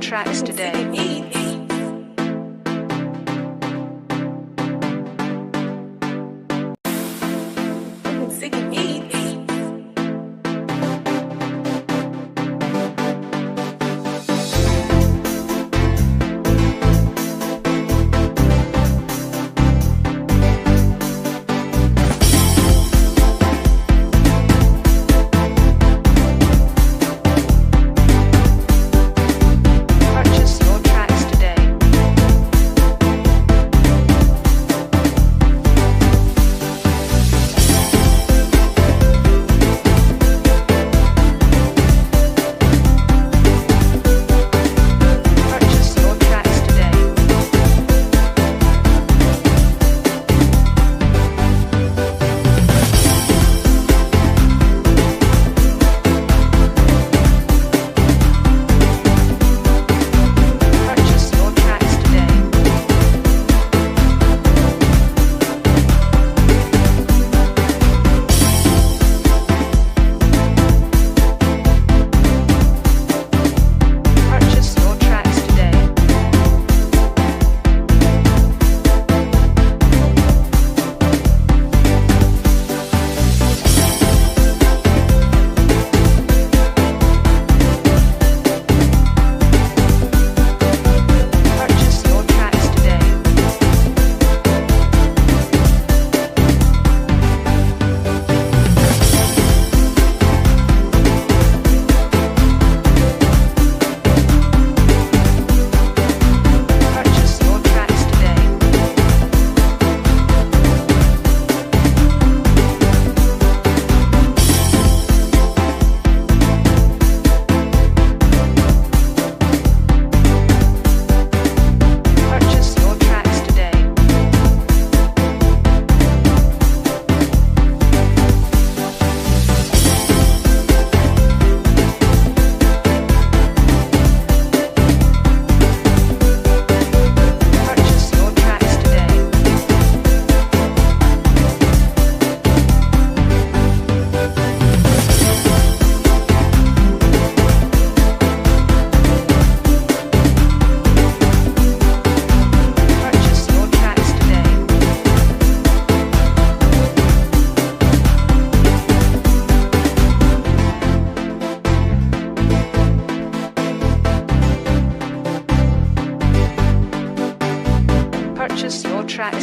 tracks today. Purchase your tracks today.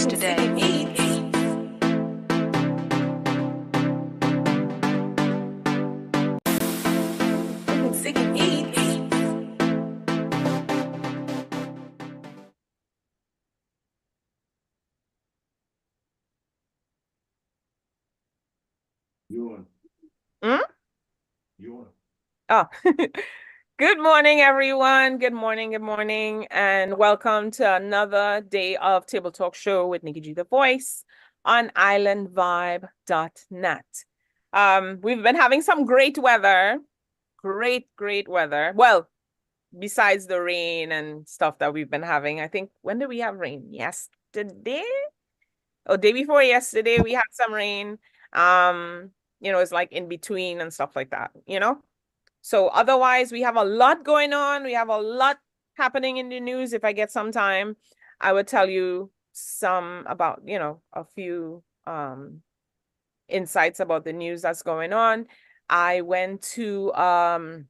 yesterday. Oh, good morning, everyone. Good morning, and welcome to another day of Table Talk Show with Nikki G, the voice on islandvibe.net. We've been having some great weather, great weather. Well, besides the rain and stuff that we've been having. I think, when did we have rain? Yesterday? Oh, day before yesterday, we had some rain. It's like in between and stuff like that, So otherwise, we have a lot going on. We have a lot happening in the news. If I get some time, I would tell you some about, a few insights about the news that's going on. I went to an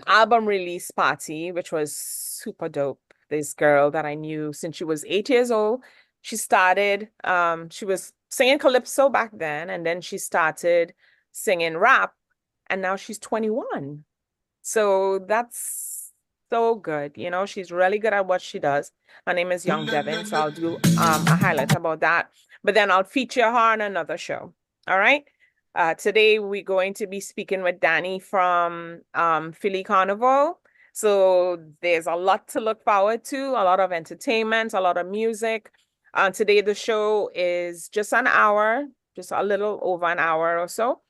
album release party, which was super dope. This girl that I knew since she was 8 years old, she started, she was singing calypso back then, and then she started singing rap. And now she's 21. So that's so good. She's really good at what she does. Her name is Young Devin. So I'll do a highlight about that. But then I'll feature her on another show. All right. Today, we're going to be speaking with Danny from Philly Carnival. So there's a lot to look forward to, a lot of entertainment, a lot of music. Today, the show is just an hour, just a little over an hour or so.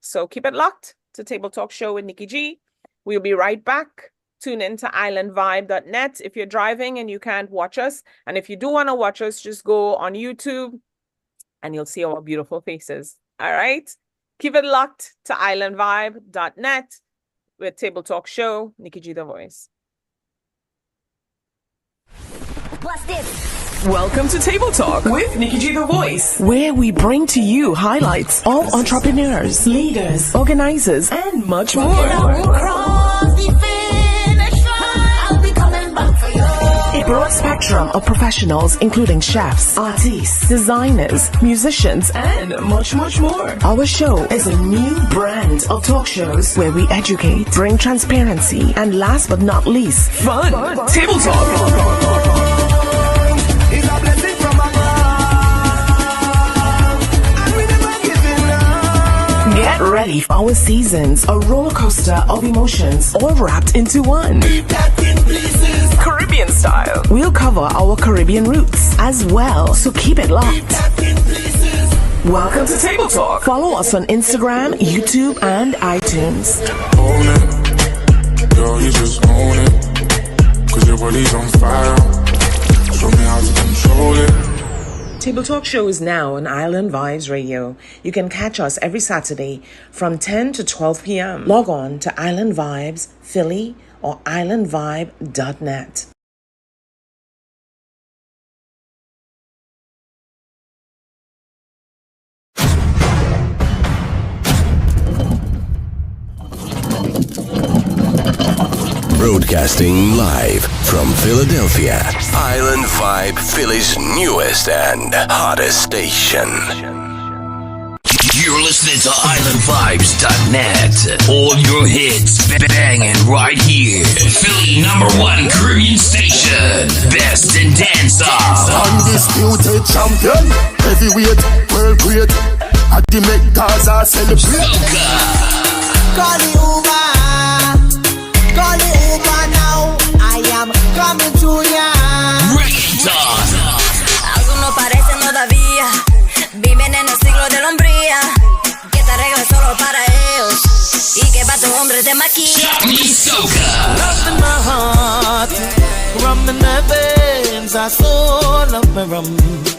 So keep it locked to Table Talk Show with Nikki G. We'll be right back. Tune in to islandvibe.net if you're driving and you can't watch us. And if you do want to watch us, just go on YouTube and you'll see our beautiful faces. All right? Keep it locked to islandvibe.net with Table Talk Show, Nikki G the voice. What's this? Welcome to Table Talk with Nikki G the Voice, where we bring to you highlights of entrepreneurs, leaders, organizers, and much more. A broad spectrum of professionals, including chefs, artists, designers, musicians, and much more. Our show is a new brand of talk shows where we educate, bring transparency, and last but not least, fun. Table Talk. Get ready for our seasons, a roller coaster of emotions, all wrapped into one. Caribbean style. We'll cover our Caribbean roots as well, so keep it locked. Welcome to Table Talk. Follow us on Instagram, YouTube, and iTunes. Own it. Girl, you just own it. 'Cause your body's on fire. Show me how to control it. Table Talk Show is now on Island Vibes Radio. You can catch us every Saturday from 10 to 12 p.m. Log on to Island Vibes Philly or islandvibe.net. Broadcasting live from Philadelphia, Island Vibe, Philly's newest and hottest station. You're listening to islandvibes.net. All your hits banging right here. Philly #1 Caribbean station. Best in dancehall. Undisputed champion. Heavyweight, world great. At the Met Gaza celebrate. Call the Uber. Call the Uber now. I am coming to ya. Reggaeton. Algunos parecen todavía. Viven en el siglo de la hombría. Que te arregla solo para ellos. Y que pa' tu hombre te maquilla. Soca. Love in my heart. Rum in the veins. I so love my rum.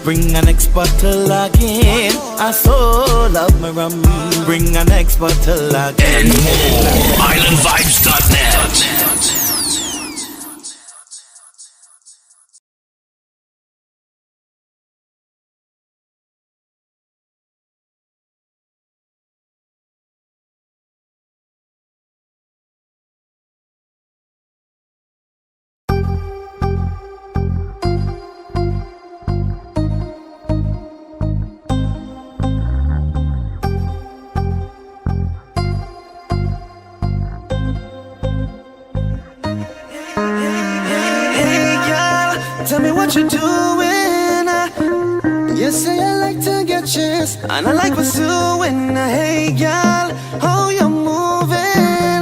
Bring an next bottle again. I so love my rum. Bring an next bottle again. And more. Islandvibes.net. tell me what you're doing. You say I like to get chased, and I like pursuing. Hey, girl, how you moving?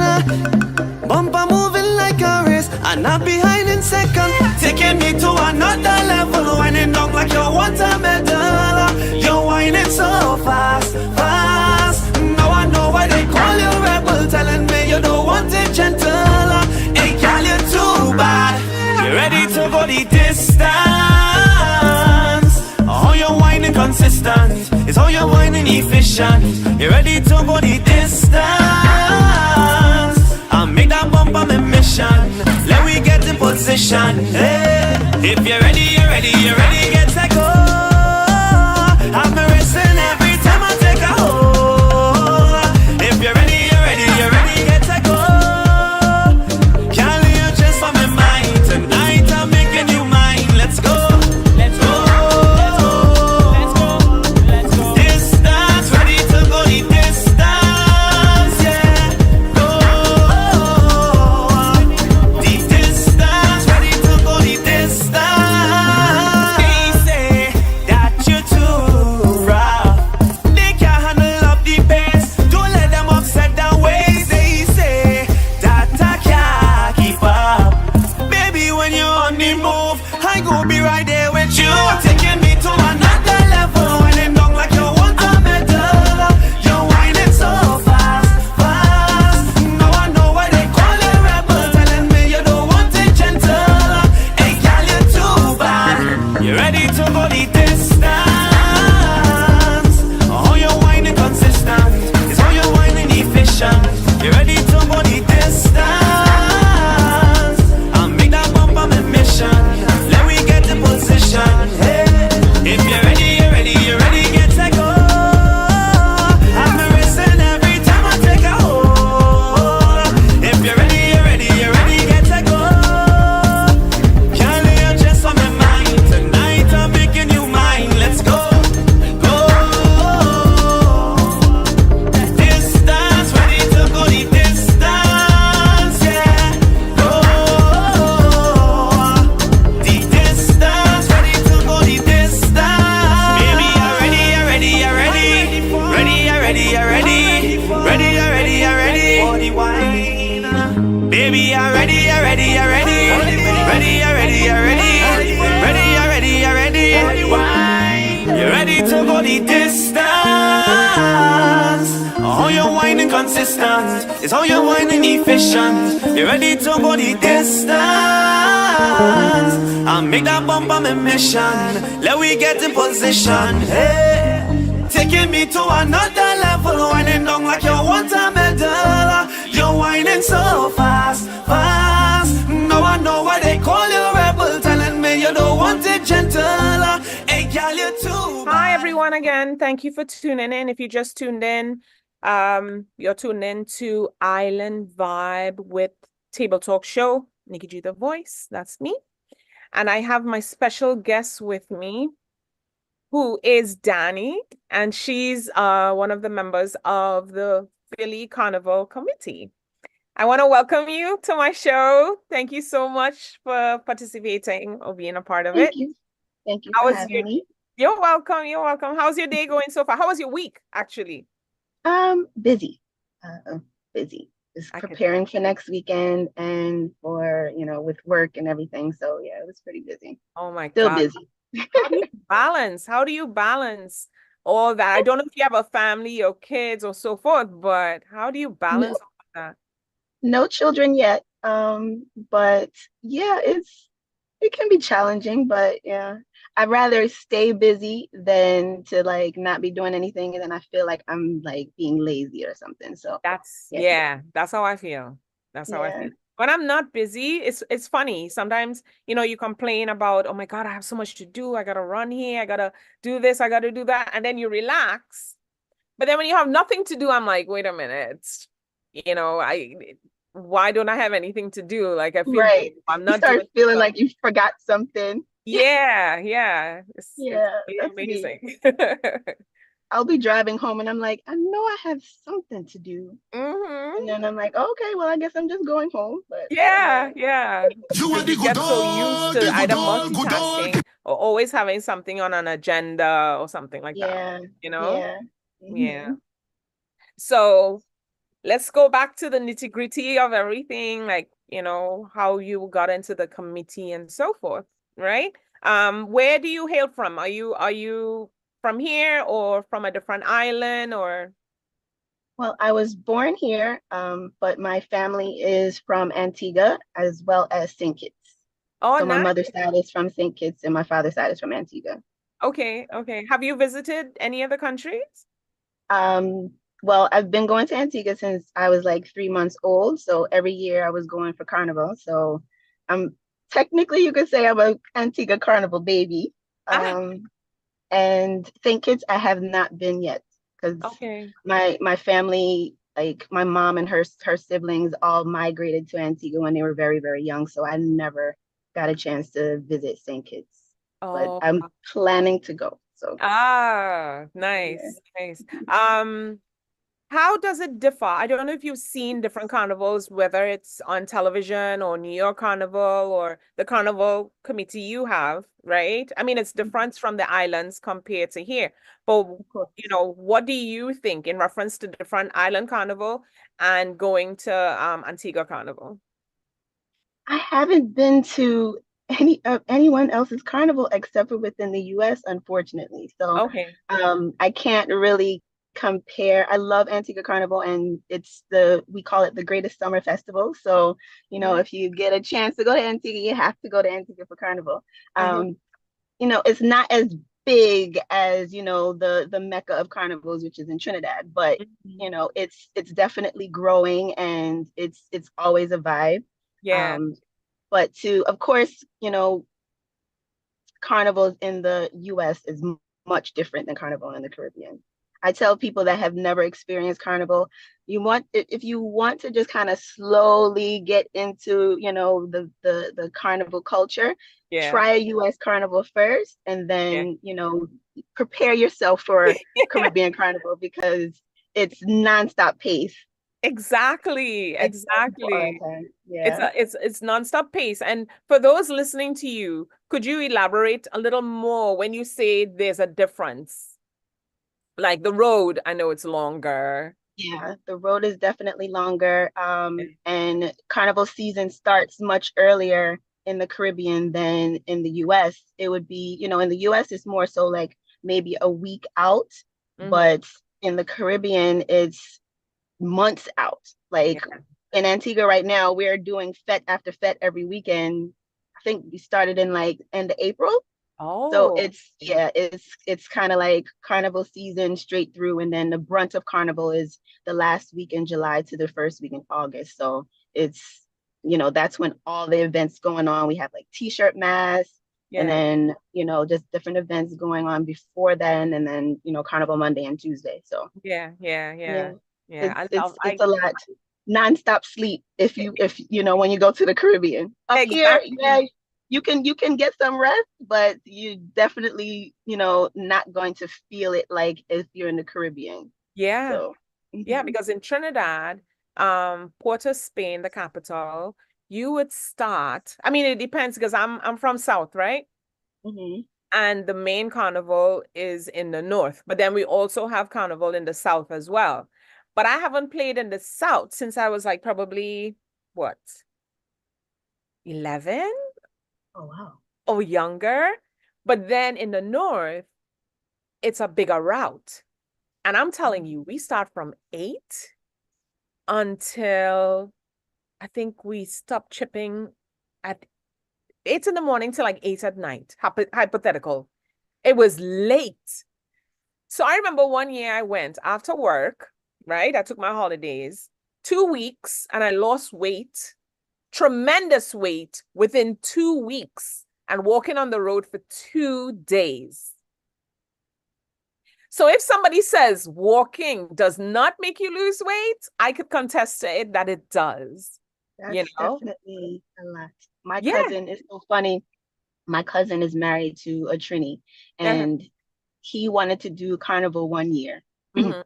Bumper moving like a race, and I'm behind in second. Taking me to another level, winding down like you want a medal. You're whining so fast, fast. Now I know why they call you rebel, telling me you don't want it gentle. Hey, girl, you're too bad. You ready to go the distance? How you whining consistent? It's how you whining efficient. You ready to go the distance? I make that bumper my mission. Let we get in position. Hey, if you're ready, you're ready, you're ready, get set go. I'm racing every time I take a hold. If you're ready, you're ready, you're ready, get set go. Can't leave just on my mind. Tonight I'm making you mine. Let's go. Let's go. Let's go. Let's go. Distance, ready to go the distance. Yeah. Go. The distance, ready to go the distance. They say that you're too rough. They can't handle up the pace. Don't let them upset the ways. They say that I can't keep up. Baby, when you're on the move, I go be right there with you. Taking me to another level, whining down like you want a medal. You're whining so fast, fast. Now I know why they call you rebel, telling me you don't want it gentle. Hey, girl, you're too bad. You ready to go the distance? How you whining consistent? It's how you whining efficient. You ready to go the distance? I'll make that bumper my mission. Let we get in position. Hey, if you're ready, you're ready, you're ready, get set go. I'm racing every time I take a hold. If you're ready, you're ready, you're ready, get set go. Can't leave just on my mind. Tonight I'm making you mine. Let's go. Go. Distance, ready to go the distance. Yeah. Go. The distance, ready to go the distance. Baby, you're ready, you're ready, you're ready. Ready, you're ready, you're ready. Ready, you're ready, you're ready. For the wine. Baby, you're ready, you're ready, you're ready. Ready, you're ready, you're ready. Ready, you're ready, you're ready. For the wine. You're ready to go the distance. How you whining consistent? It's how you whining efficient. You're ready to go the distance. I'll make that bumper my mission. Let we get in position. Hey, taking me to another level, whining down like you want a medal. You're whining so fast, fast. Now I know why they call you rebel, telling me you don't want it gentle. Hey, girl, you're too bad. Hi everyone again. Thank you for tuning in. If you just tuned in, you're tuned in to Island Vibe with Table Talk Show. Nikki G the voice, that's me. And I have my special guest with me, who is Danny, and she's one of the members of the Philly Carnival Committee. I want to welcome you to my show. Thank you so much for participating or being a part of it. Thank you. Thank you How for was having your- me. You're welcome. You're welcome. How's your day going so far? How was your week, actually? Busy. Busy. Just I could preparing for next weekend and for, with work and everything. So yeah, it was pretty busy. Oh my Still God. busy. How do you balance? How do you balance all that? I don't know if you have a family or kids or so forth, but how do you balance all of that? No children yet. But yeah, it can be challenging, but yeah. I'd rather stay busy than to not be doing anything and then I feel like I'm being lazy or something. So That's how I feel. That's how I yeah. feel. When I'm not busy, it's funny. Sometimes, you complain about, oh my God, I have so much to do. I gotta run here, I gotta do this, I gotta do that. And then you relax. But then when you have nothing to do, I'm like, wait a minute. Why don't I have anything to do? Like I feel Right. I'm You not start doing feeling stuff. like you forgot something. Yeah. It's Yeah, really that's me. amazing. I'll be driving home and I'm like, I know I have something to do. Mm-hmm. And then I'm like, okay, well, I guess I'm just going home. But Yeah, yeah. You are Because the you good get so used old, to the good either old, good old. multitasking or always having something on an agenda or something like that, yeah, you know? yeah. Yeah. Hmm. So let's go back to the nitty-gritty of everything, like, how you got into the committee and so forth, right? Where do you hail from? Are you from here or from a different island or? Well, I was born here, but my family is from Antigua as well as St. Kitts. Oh, So my nice. mother's side is from St. Kitts and my father's side is from Antigua. Okay, okay. Have you visited any other countries? Um, well, I've been going to Antigua since I was like 3 months old. So every year I was going for carnival. So I'm technically you could say I'm a Antigua carnival baby. Ah, Um, and St. Kitts I have not been yet because okay. my family, like my mom and her siblings all migrated to Antigua when they were very, very young. So I never got a chance to visit St. Kitts. But Oh, I'm planning to go. So yeah. nice, nice. How does it differ? I don't know if you've seen different carnivals, whether it's on television or New York Carnival or the carnival committee you have, right? I mean, it's different from the islands compared to here. But, Of course. what do you think in reference to different island carnival and going to Antigua Carnival? I haven't been to anyone else's carnival except for within the US, unfortunately. So Okay. I can't really compare. I love Antigua Carnival and we call it the greatest summer festival. So, Mhm. if you get a chance to go to Antigua, you have to go to Antigua for carnival. Uh-huh. It's not as big as, the Mecca of carnivals, which is in Trinidad, but Mhm. it's definitely growing and it's always a vibe. Yeah. Um, but of course, carnivals in the US is much different than carnival in the Caribbean. I tell people that have never experienced carnival, if you want to just kind of slowly get into, the carnival culture, Yeah. try a US carnival first and Yeah. then, prepare yourself for Caribbean carnival because it's nonstop pace. Exactly. It's all the Exactly. time. It's Yeah. a it's nonstop pace. And for those listening to you, could you elaborate a little more when you say there's a difference? Like the road, I know it's longer. Yeah, the road is definitely longer. Yeah. And carnival season starts much earlier in the Caribbean than in the US. It would be, in the US, it's more so like maybe a week out, Mhm. but in the Caribbean, it's months out. Like Yeah. in Antigua right now, we're doing fete after fete every weekend. I think we started in like end of April. So Oh, it's kind of like carnival season straight through, and then the brunt of carnival is the last week in July to the first week in August. So it's that's when all the events going on. We have like t-shirt masks, and yeah. then just different events going on before then, and then Carnival Monday and Tuesday. So Yeah, yeah, yeah, yeah. Yeah. it's I it's love it's a lot. Non-stop sleep if when you go to the Caribbean. Up here, yeah, exactly. you can get some rest, but you definitely, not going to feel it like if you're in the Caribbean. Yeah. So, Yeah, mhm, because in Trinidad, Port of Spain, the capital, you would start. I mean, it depends because I'm from South, right? mhm. And the main carnival is in the north, but then we also have carnival in the south as well. But I haven't played in the south since I was like probably what, 11 Oh wow. or younger. But then in the north, it's a bigger route. And I'm telling you, we start from 8 until I think we stopped chipping at 8 in the morning till like 8 at night. Hypothetical. It was late. So I remember one year I went after work, right? I took my holidays, 2 weeks, and I lost weight, tremendous weight within 2 weeks, and walking on the road for 2 days. So if somebody says walking does not make you lose weight, I could contest to it that it does, you That's know? definitely a lot. My Yeah. cousin is so funny. My cousin is married to a Trini, Uh-huh. and he wanted to do carnival one year. Mhm.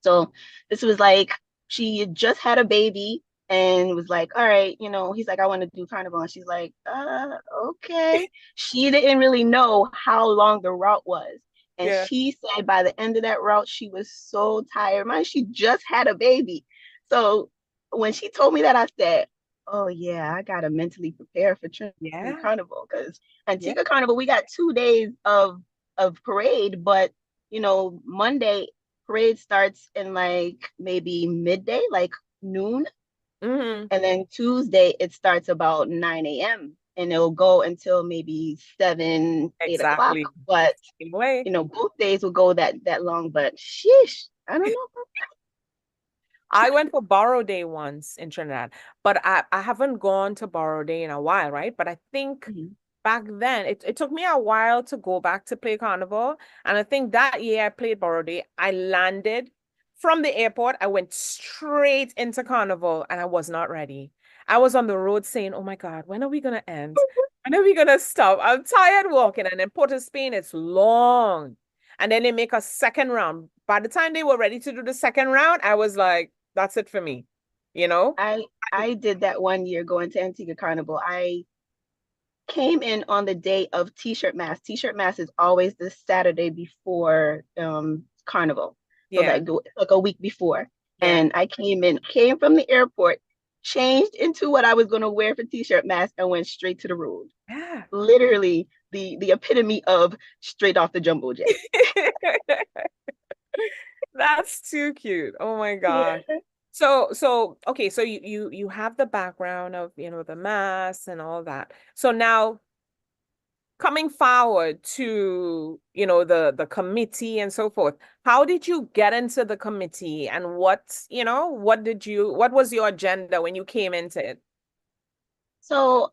So this was like she had just had a baby and was like, all right, he's like, I want to do carnival. And she's like, okay. She didn't really know how long the route was. And Yeah. she said by the end of that route, she was so tired. Man, she just had a baby. So when she told me that, I said, oh yeah, I gotta mentally prepare for Trinity Yeah. Carnival because Yeah. Antigua Carnival, we got 2 days of parade, but Monday parade starts in like maybe midday, like noon. Mhm. And then Tuesday, it starts about 9 a.m. and it'll go until maybe 7, 8 o'clock. Exactly. But, Same way. both days will go that long. But sheesh, I don't know. I went for Borrow Day once in Trinidad, but I haven't gone to Borrow Day in a while, right? But I think Mhm. back then it took me a while to go back to play Carnival. And I think that year I played Borrow Day, I landed from the airport, I went straight into Carnival and I was not ready. I was on the road saying, oh my God, when are we gonna end? When are we gonna stop? I'm tired walking. And then Port of Spain, it's long. And then they make a second round. By the time they were ready to do the second round, I was like, that's it for me, you know? I did that one year going to Antigua Carnival. I came in on the day of T-shirt mass. T-shirt mass is always the Saturday before Carnival. So Yeah, like a week before. yeah, And I came from the airport, changed into what I was gonna wear for T-shirt mass and went straight to the road. yeah. Literally the epitome of straight off the jumbo jet. That's too cute. Oh my Yeah. gosh. So okay, so you have the background of, the mass and all that. So now coming forward to, the committee and so forth, how did you get into the committee and what was your agenda when you came into it? So,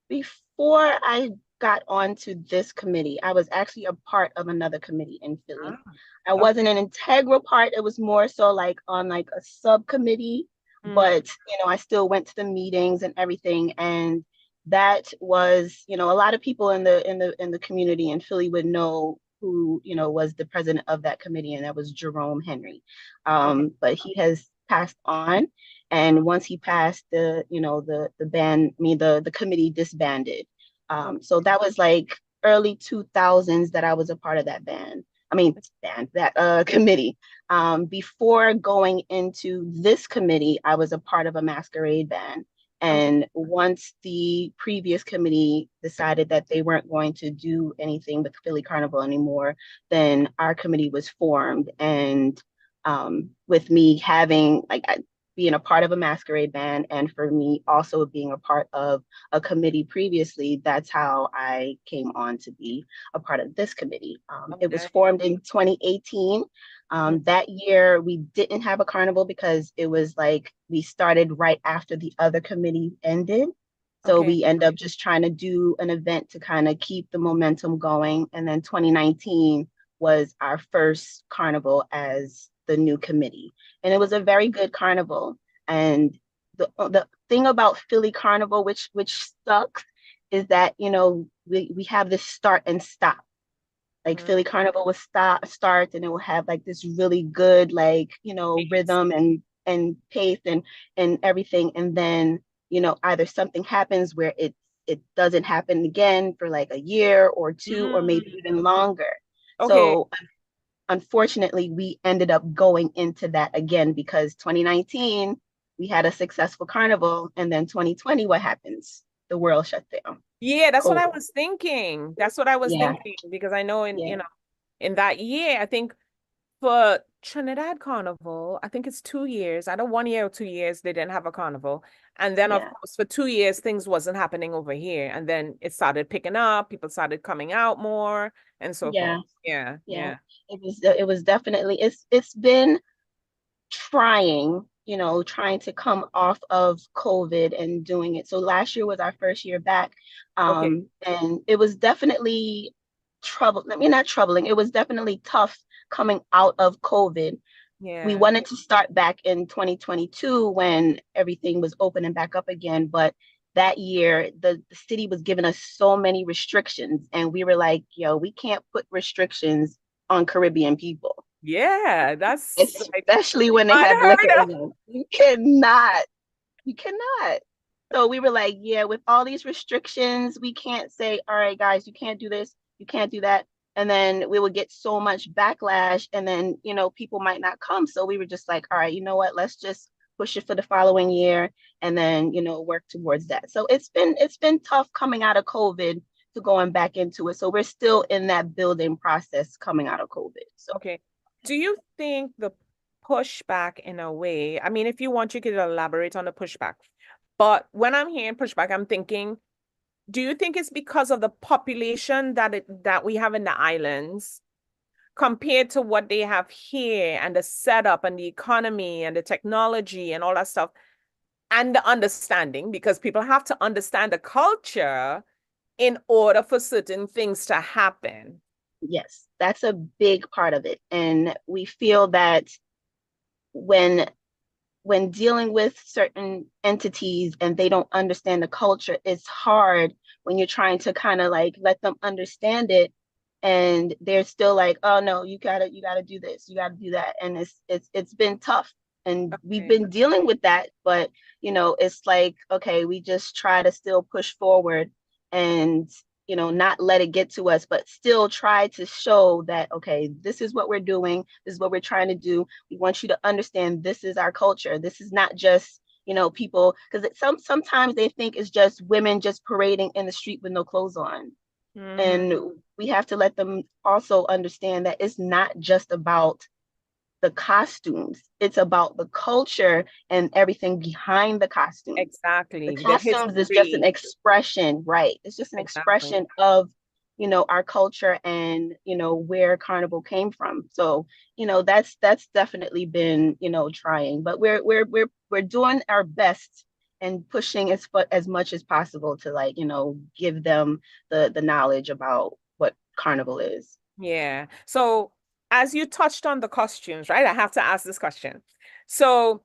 before I got onto this committee, I was actually a part of another committee in Philly. Ah, I okay. wasn't an integral part. It was more so like on like a subcommittee, Mm, but I still went to the meetings and everything. And that was, a lot of people in the community in Philly would know who, was the president of that committee, and that was Jerome Henry. okay. But he has passed on. And once he passed, the band, I mean the committee disbanded. Okay. So that was like early 2000s that I was a part of that band. I mean band, that committee. Before going into this committee, I was a part of a masquerade band. Okay. And once the previous committee decided that they weren't going to do anything with Philly Carnival anymore, then our committee was formed. And with me having being a part of a masquerade band, and for me also being a part of a committee previously, that's how I came on to be a part of this committee. Oh, It was nice. formed in 2018. Mm, That year we didn't have a carnival because it was like we started right after the other committee ended. So okay. we end up just trying to do an event to kind of keep the momentum going. And then 2019 was our first carnival as the new committee. And it was a very good carnival. And the thing about Philly Carnival, which sucks, is that we have this start and stop. Like Mm, Philly Carnival will start and it will have like this really good like thanks. rhythm and pace and everything, and then either something happens where it doesn't happen again for like a year or two or maybe Mm, even longer. okay. So unfortunately, we ended up going into that again because 2019, we had a successful carnival. And then 2020, what happens? The world shut down. Yeah, that's what I COVID. was thinking. That's what I was Yeah, thinking because I know yeah, in that year, I think for Trinidad Carnival, I think it's 2 years. I know 1 year or 2 years they didn't have a carnival. And then of yeah, course for 2 years things wasn't happening over here. And then it started picking up, people started coming out more and so forth. yeah, Yeah, yeah. yeah. It was definitely it's been trying, trying to come off of COVID and doing it. So last year was our first year back. Okay. And it was definitely I mean, not troubling. It was definitely tough coming out of COVID. We Yeah. wanted to start back in 2022 when everything was opening back up again, but that year the city was giving us so many restrictions, and we were like, yo, we can't put restrictions on Caribbean people, Yeah, that's like especially when they have liquor unheard of. in them. You cannot. So we were like, yeah, with all these restrictions, we can't say, all right, guys, you can't do this, you can't do that. And then we would get so much backlash, and then, people might not come. So we were just like, all right, you know what? Let's just push it for the following year, and then, work towards that. So it's been tough coming out of COVID to going back into it. So we're still in that building process coming out of COVID. So Okay. Do you think the pushback in a way, I mean, if you want, you could elaborate on the pushback. But when I'm hearing pushback, I'm thinking, do you think it's because of the population that we have in the islands compared to what they have here, and the setup and the economy and the technology and all that stuff, and the understanding, because people have to understand the culture in order for certain things to happen? yes, that's a big part of it. And we feel that when dealing with certain entities and they don't understand the culture, it's hard when you're trying to kind of like let them understand it, and they're still like, oh no, you gotta do this, you gotta do that. And it's been tough, and we've Okay. been dealing with that. But it's like, okay, we just try to still push forward, and not let it get to us, but still try to show that, okay, this is what we're doing, this is what we're trying to do. We want you to understand this is our culture. This is not just, people, because sometimes they think it's just women just parading in the street with no clothes on. And we have to let them also understand that it's not just about the costumes, it's about the culture and everything behind the costumes. The Exactly. The costumes is just an history. expression, right? It's just an Exactly. expression of, our culture and, where Carnival came from. So, that's definitely been, trying, but we're doing our best and pushing as much as possible to, like, give them the knowledge about what Carnival is. Yeah. So as you touched on the costumes, right? I have to ask this question. So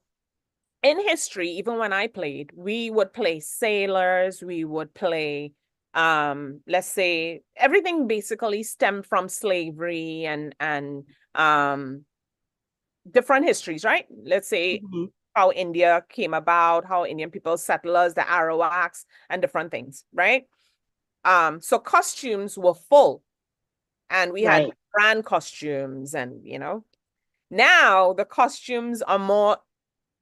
in history, even when I played, we would play sailors, we would play, let's say everything basically stemmed from slavery and different histories, right? Let's say Mhm. how India came about, how Indian people, settlers, the Arawaks, and different things, right? So costumes were full, and we had Right. brand costumes, and now the costumes are more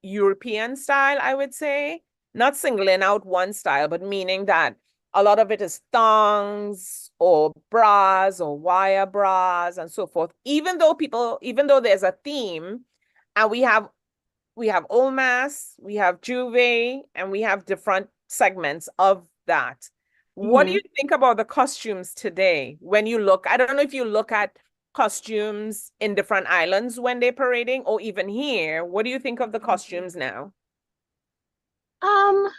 European style, I would say. Not singling out one style, but meaning that a lot of it is thongs or bras or wire bras and so forth. Even though there's a theme, and we have old mass, we have Juve, and we have different segments of that. What do Mhm. you think about the costumes today? When you look, I don't know if you look at costumes in different islands when they're parading, or even here. What do you think of the costumes now? Um,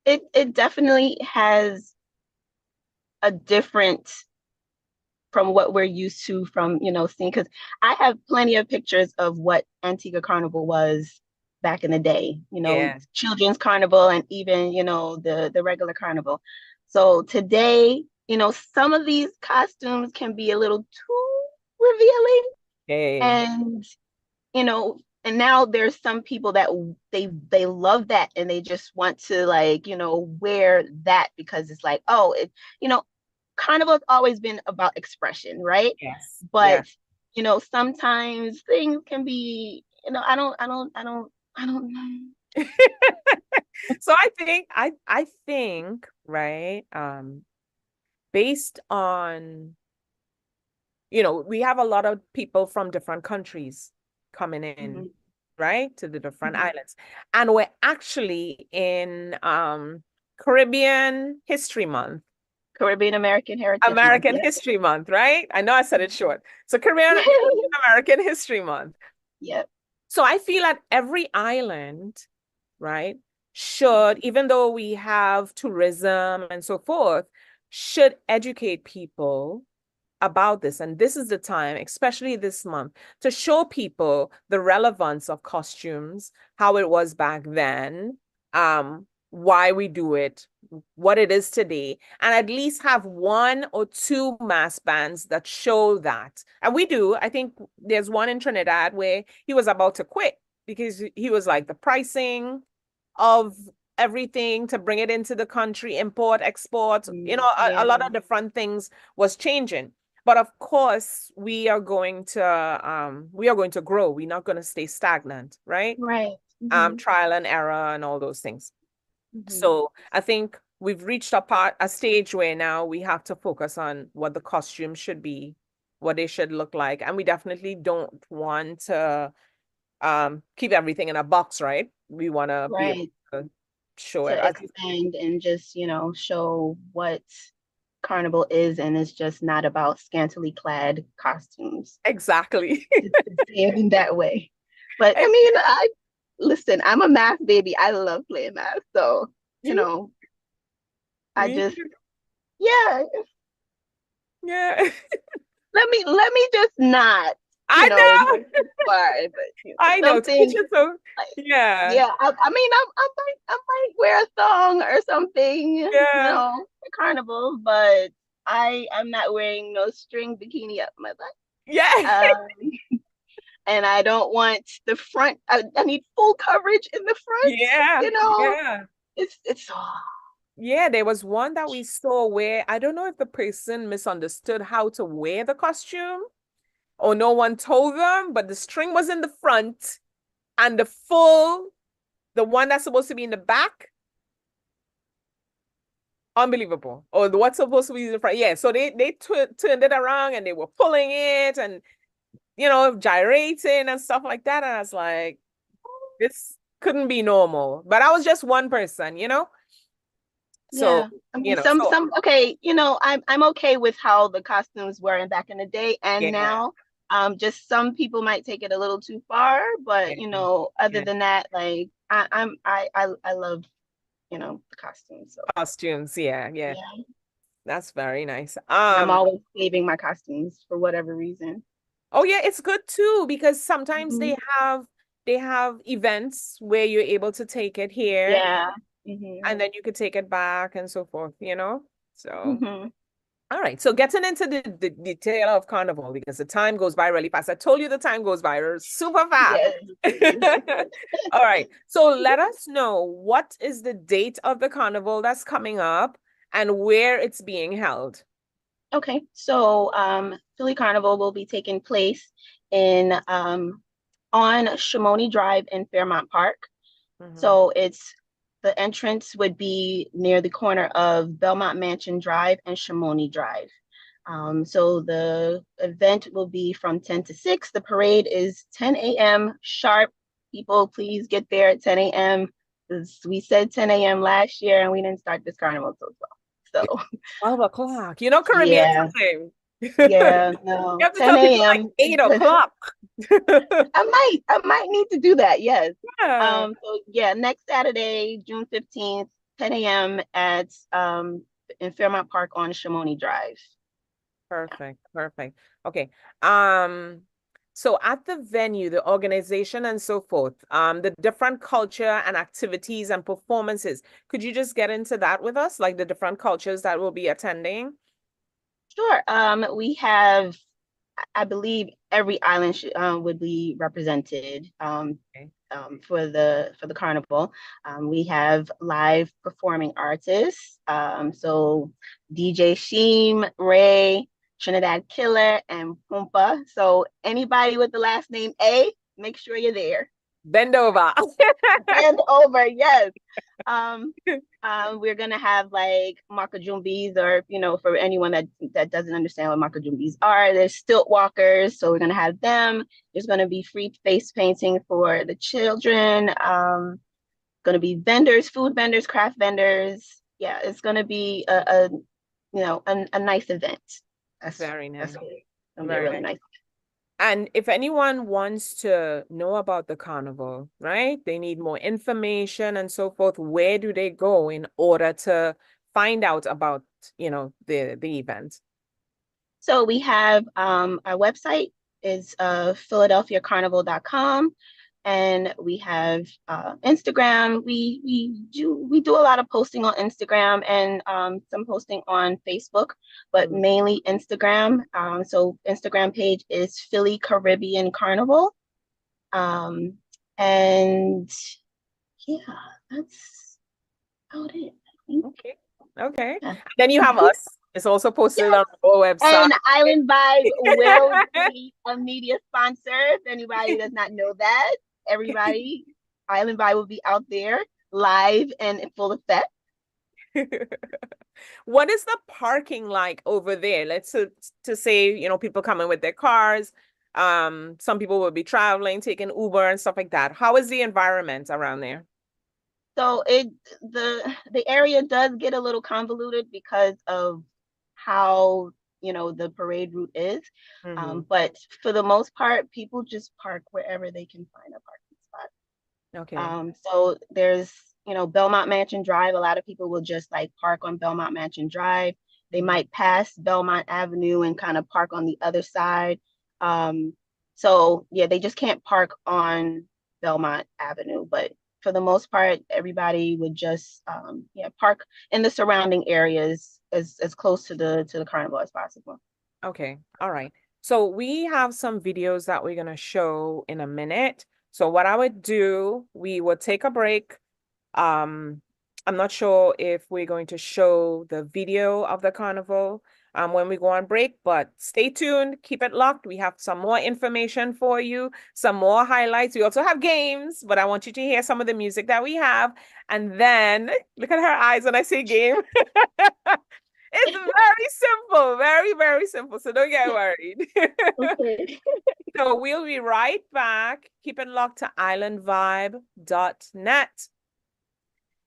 it definitely has a different from what we're used to from, seeing, because I have plenty of pictures of what Antigua Carnival was back in the day, Yeah. children's carnival, and even, the regular carnival. So today, some of these costumes can be a little too revealing, Hey. and you know and now there's some people that they love that, and they just want to, like, wear that because it's like, oh, carnival's always been about expression, right? Yes. But Yeah. sometimes things can be, I don't know. So I think, right, based on, we have a lot of people from different countries coming in, Mhm, right, to the different mhm. islands. And we're actually in Caribbean History Month, Caribbean American Heritage Month, American yep. History Month, right? I know I said it short. So Caribbean American History Month. Yep. So I feel that every island, right, should, even though we have tourism and so forth, should educate people about this. And this is the time, especially this month, to show people the relevance of costumes, how it was back then, why we do it, what it is today, and at least have one or two mass bands that show that. And we do. I think there's one in Trinidad where he was about to quit because he was like, the pricing of everything to bring it into the country, import, export, a lot of different things was changing. But of course, we are going to grow. We're not going to stay stagnant, right? Right. Trial and error and all those things. So I think we've reached a stage where now we have to focus on what the costume should be, what they should look like. And we definitely don't want to keep everything in a box, right? We want to be able to show it. To expand and just, show what Carnival is, and it's just not about scantily clad costumes. Exactly. In that way. But I mean, listen, I'm a math baby. I love playing math. So, I just, yeah. Yeah. Let me just not. I know. But I know. Yeah. Yeah. I mean, I might wear a thong or something. For Carnival, but I'm not wearing no string bikini up my butt. Yeah. And I don't want the front. I need full coverage in the front. Yeah. Yeah. It's Yeah, there was one that we saw where I don't know if the person misunderstood how to wear the costume or no one told them, but the string was in the front and the one that's supposed to be in the back, unbelievable. Or what's supposed to be in the front. Yeah, so they turned it around and they were pulling it and, gyrating and stuff like that. And I was like, this couldn't be normal. But I was just one person, So, yeah. I mean, okay, I'm okay with how the costumes were back in the day and now. Just some people might take it a little too far, but other than that, like I love, the costumes. So. Costumes, yeah. That's very nice. I'm always saving my costumes for whatever reason. Oh yeah, it's good too because sometimes they have events where you're able to take it here. Yeah. And then you could take it back and so forth, So all right. So getting into the detail of Carnival because the time goes by really fast. I told you the time goes by super fast. Yes. All right. So let us know what is the date of the Carnival that's coming up and where it's being held. Okay. So Philly Carnival will be taking place on Shimoni Drive in Fairmount Park. So the entrance would be near the corner of Belmont Mansion Drive and Shimoni Drive. So the event will be from 10 to 6. The parade is 10 a.m. sharp. People, please get there at 10 a.m. We said 10 a.m. last year and we didn't start this carnival till 12. So 12 o'clock. Caribbean time. Yeah, no. 10 a.m. Like 8 o'clock. I might need to do that. Yes. Yeah. So yeah, next Saturday, June 15th, 10 a.m. at in Fairmount Park on Shimoni Drive. Perfect. Okay. So at the venue, the organization and so forth, the different culture and activities and performances, could you just get into that with us, like the different cultures that will be attending? Sure. We have, I believe, every island would be represented for the carnival. We have live performing artists. So DJ Sheem, Ray, Trinidad Killer, and Pumpa. So anybody with the last name A, make sure you're there. Bend over. Bend over, yes. We're gonna have like Makajumbis, or for anyone that doesn't understand what Makajumbis are, there's stilt walkers, so we're gonna have them. There's gonna be free face painting for the children. Gonna be vendors, food vendors, craft vendors. Yeah, it's gonna be a nice event. That's very nice. That's really nice. And if anyone wants to know about the carnival, right? They need more information and so forth. Where do they go in order to find out about, the event? So we have our website is philadelphiacarnival.com. And we have Instagram. We do a lot of posting on Instagram and some posting on Facebook, but mainly Instagram. So Instagram page is Philly Caribbean Carnival. And yeah, that's about it, I think. Okay. Yeah. Then you have us. It's also posted on our website. And Island Vibe will be a media sponsor. If anybody does not know that, everybody, Island Vibe will be out there live and in full effect. What is the parking like over there? Let's to say, you know, people coming with their cars. Some people will be traveling, taking Uber and stuff like that. How is the environment around there? So the area does get a little convoluted because of how, you know, the parade route is. But for the most part, people just park wherever they can find a parking spot. Okay. So there's, you know, Belmont Mansion Drive. A lot of people will just like park on Belmont Mansion Drive. They might pass Belmont Avenue and kind of park on the other side. So yeah, they just can't park on Belmont Avenue. But for the most part, everybody would just park in the surrounding areas as close to the carnival as possible. Okay. All right. So we have some videos that we're going to show in a minute. So what I would do, we would take a break. I'm not sure if we're going to show the video of the carnival when we go on break, but stay tuned, keep it locked. We have some more information for you, some more highlights. We also have games, but I want you to hear some of the music that we have. And then look at her eyes when I say game. It's very simple, very, very simple. So don't get worried. Okay. So we'll be right back. Keep it locked to islandvibe.net.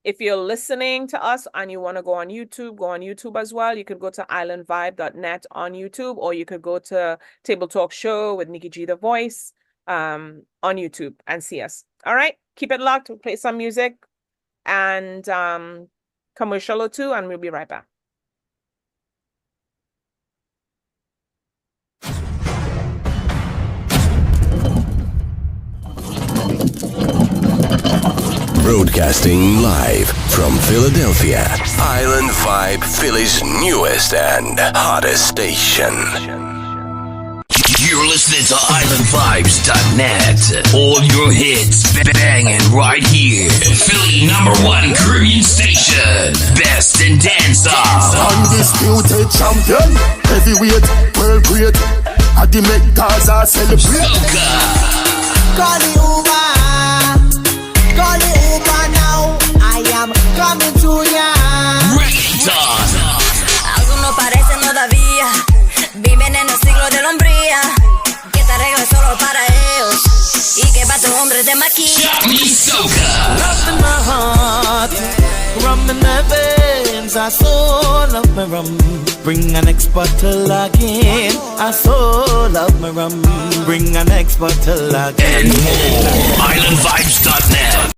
If you're listening to us and you want to go on YouTube as well. You could go to islandvibe.net on YouTube, or you could go to Table Talk Show with Nikki G, the voice, on YouTube and see us. All right. Keep it locked. We'll play some music and commercial or two, and we'll be right back. Broadcasting live from Philadelphia, Island Vibe, Philly's newest and hottest station. You're listening to IslandVibes.net. All your hits banging right here. Philly #1 Caribbean station. Best in dance-off. Undisputed champion, heavyweight, world great. I the make Gaza celebrate. Call the Uber. Call the Uber now. I am coming to ya. Reggaeton. Algunos parecen todavía viven en el siglo de la hombría, que te arregla solo para ellos y que para tu hombre te maquilla. Love in my heart, rum in my veins. I so love my rum. Bring an next bottle again. I so love my rum. Bring an next bottle again. And more. IslandVibes.net.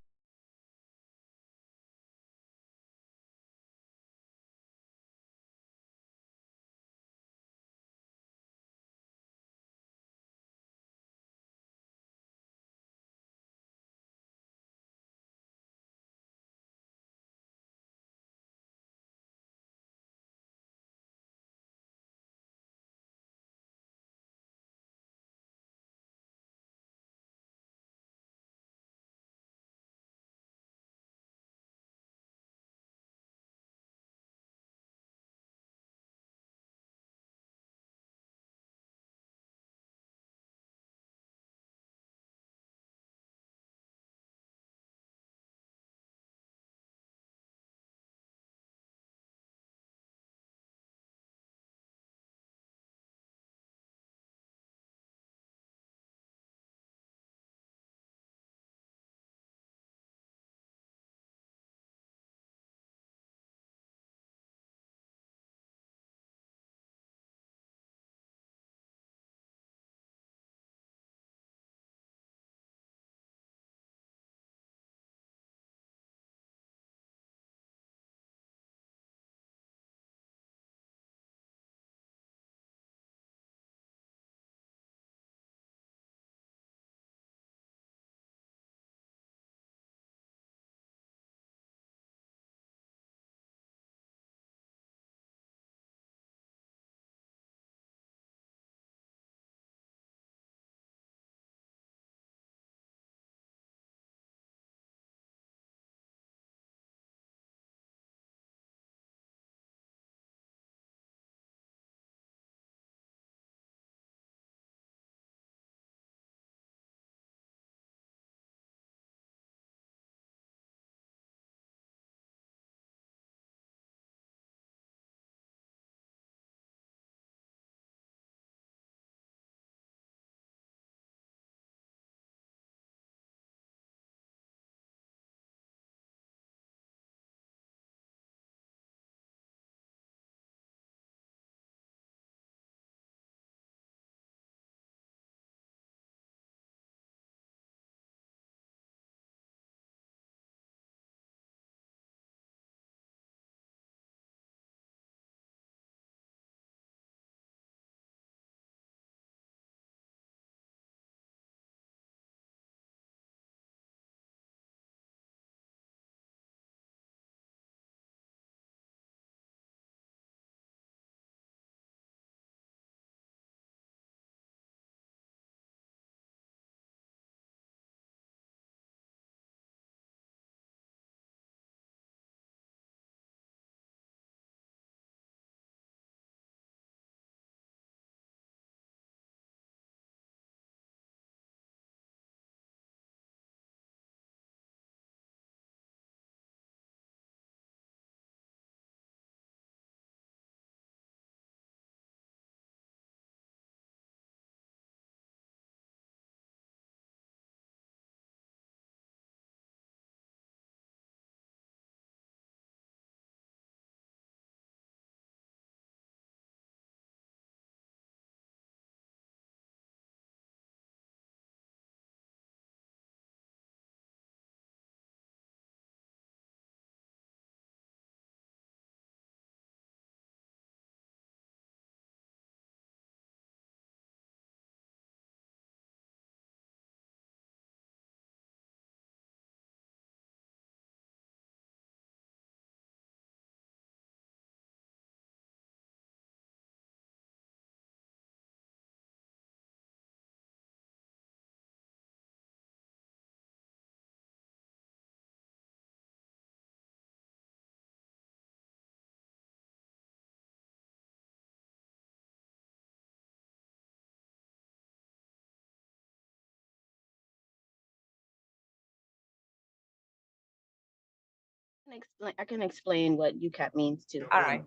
I can explain what UCAP means too. All right.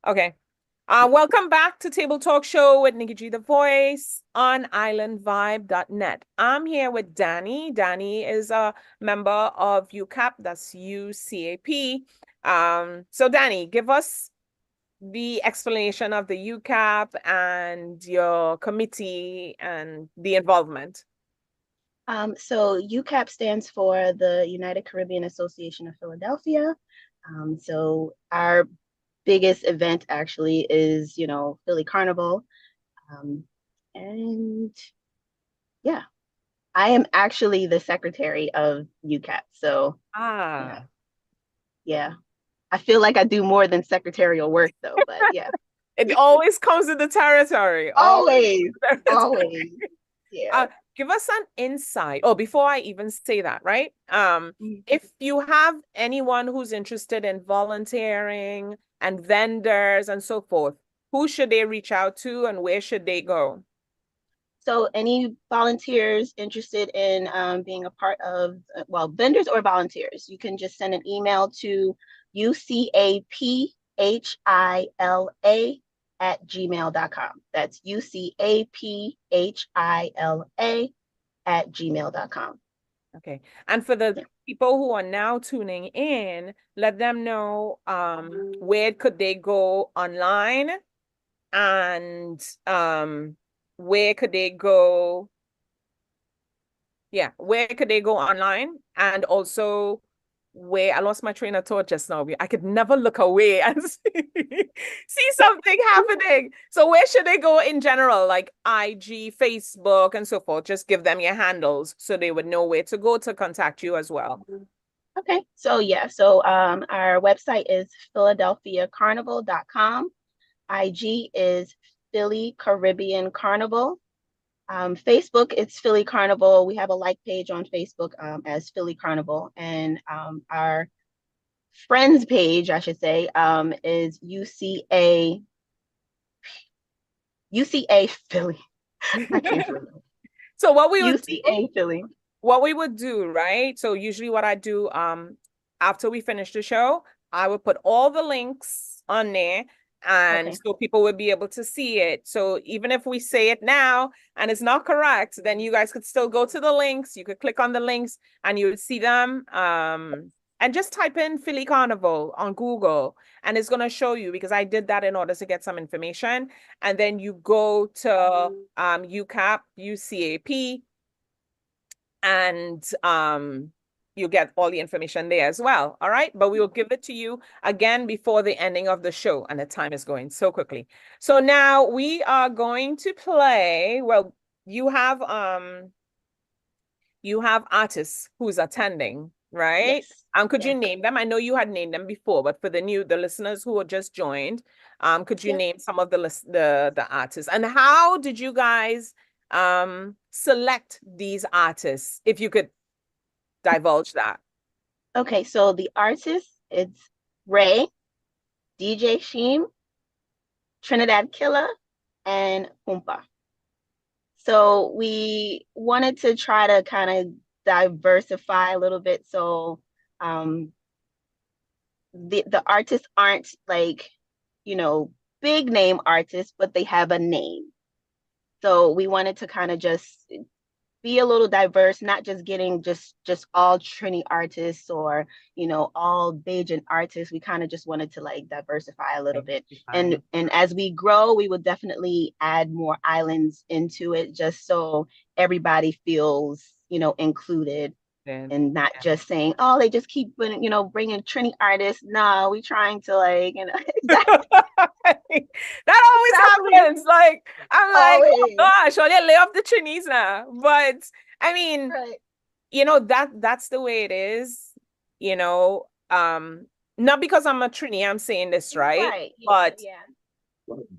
Okay. Welcome back to Table Talk Show with Nikki G, the voice on islandvibe.net. I'm here with Danny. Danny is a member of UCAP, that's UCAP. So Danny, give us the explanation of the UCAP and your committee and the involvement. So UCAP stands for the United Caribbean Association of Philadelphia. So our biggest event actually is, Philly Carnival. And yeah, I am actually the secretary of UCAP. So yeah. I feel like I do more than secretarial work though, but yeah. It always comes with the territory. Always. Yeah. Give us an insight. Oh, before I even say that, right? If you have anyone who's interested in volunteering and vendors and so forth, who should they reach out to and where should they go? So any volunteers interested in being a part of, vendors or volunteers, you can just send an email to ucaphila@gmail.com. That's ucaphila@gmail.com. Okay. And for the people who are now tuning in, let them know where could they go online and where could they go? Yeah, where could they go online? And also where I lost my train of thought just now. I could never look away and see something happening. So where should they go in general, like IG, Facebook, and so forth? Just give them your handles so they would know where to go to contact you as well. Okay, so our website is philadelphiacarnival.com. IG is Philly Caribbean Carnival. Facebook, it's Philly Carnival. We have a like page on Facebook as Philly Carnival, and our friends page, I should say, is UCA Philly. I can't remember. So what we would UCA Philly. What we would do, right? So usually what I do after we finish the show, I would put all the links on there. And so people would be able to see it. So even if we say it now and it's not correct, then you guys could still go to the links. You could click on the links and you would see them. And just type in Philly Carnival on Google and it's going to show you, because I did that in order to get some information. And then you go to UCAP, UCAP, and you get all the information there as well. All right. But we will give it to you again before the ending of the show. And the time is going so quickly. So now we are going to play. Well, you have artists who's attending, right? Yes. Could you name them? I know you had named them before, but for the listeners who have just joined, could you name some of the artists? And how did you guys select these artists, if you could divulge that? Okay, so the artists, it's Ray, DJ Sheem, Trinidad Killer, and Oompa. So we wanted to try to kind of diversify a little bit. So the artists aren't like, big name artists, but they have a name. So we wanted to kind of just be a little diverse, not just getting just all Trini artists or, all Bajan artists. We kind of just wanted to like diversify a little bit. And as we grow, we would definitely add more islands into it, just so everybody feels, included. And not just saying, oh, they just keep bringing Trini artists. No, we trying to like, That always happens. Like, I'm like, oh gosh, well, they lay off the Trinis now. But I mean, that's the way it is, not because I'm a Trini, I'm saying this, right? But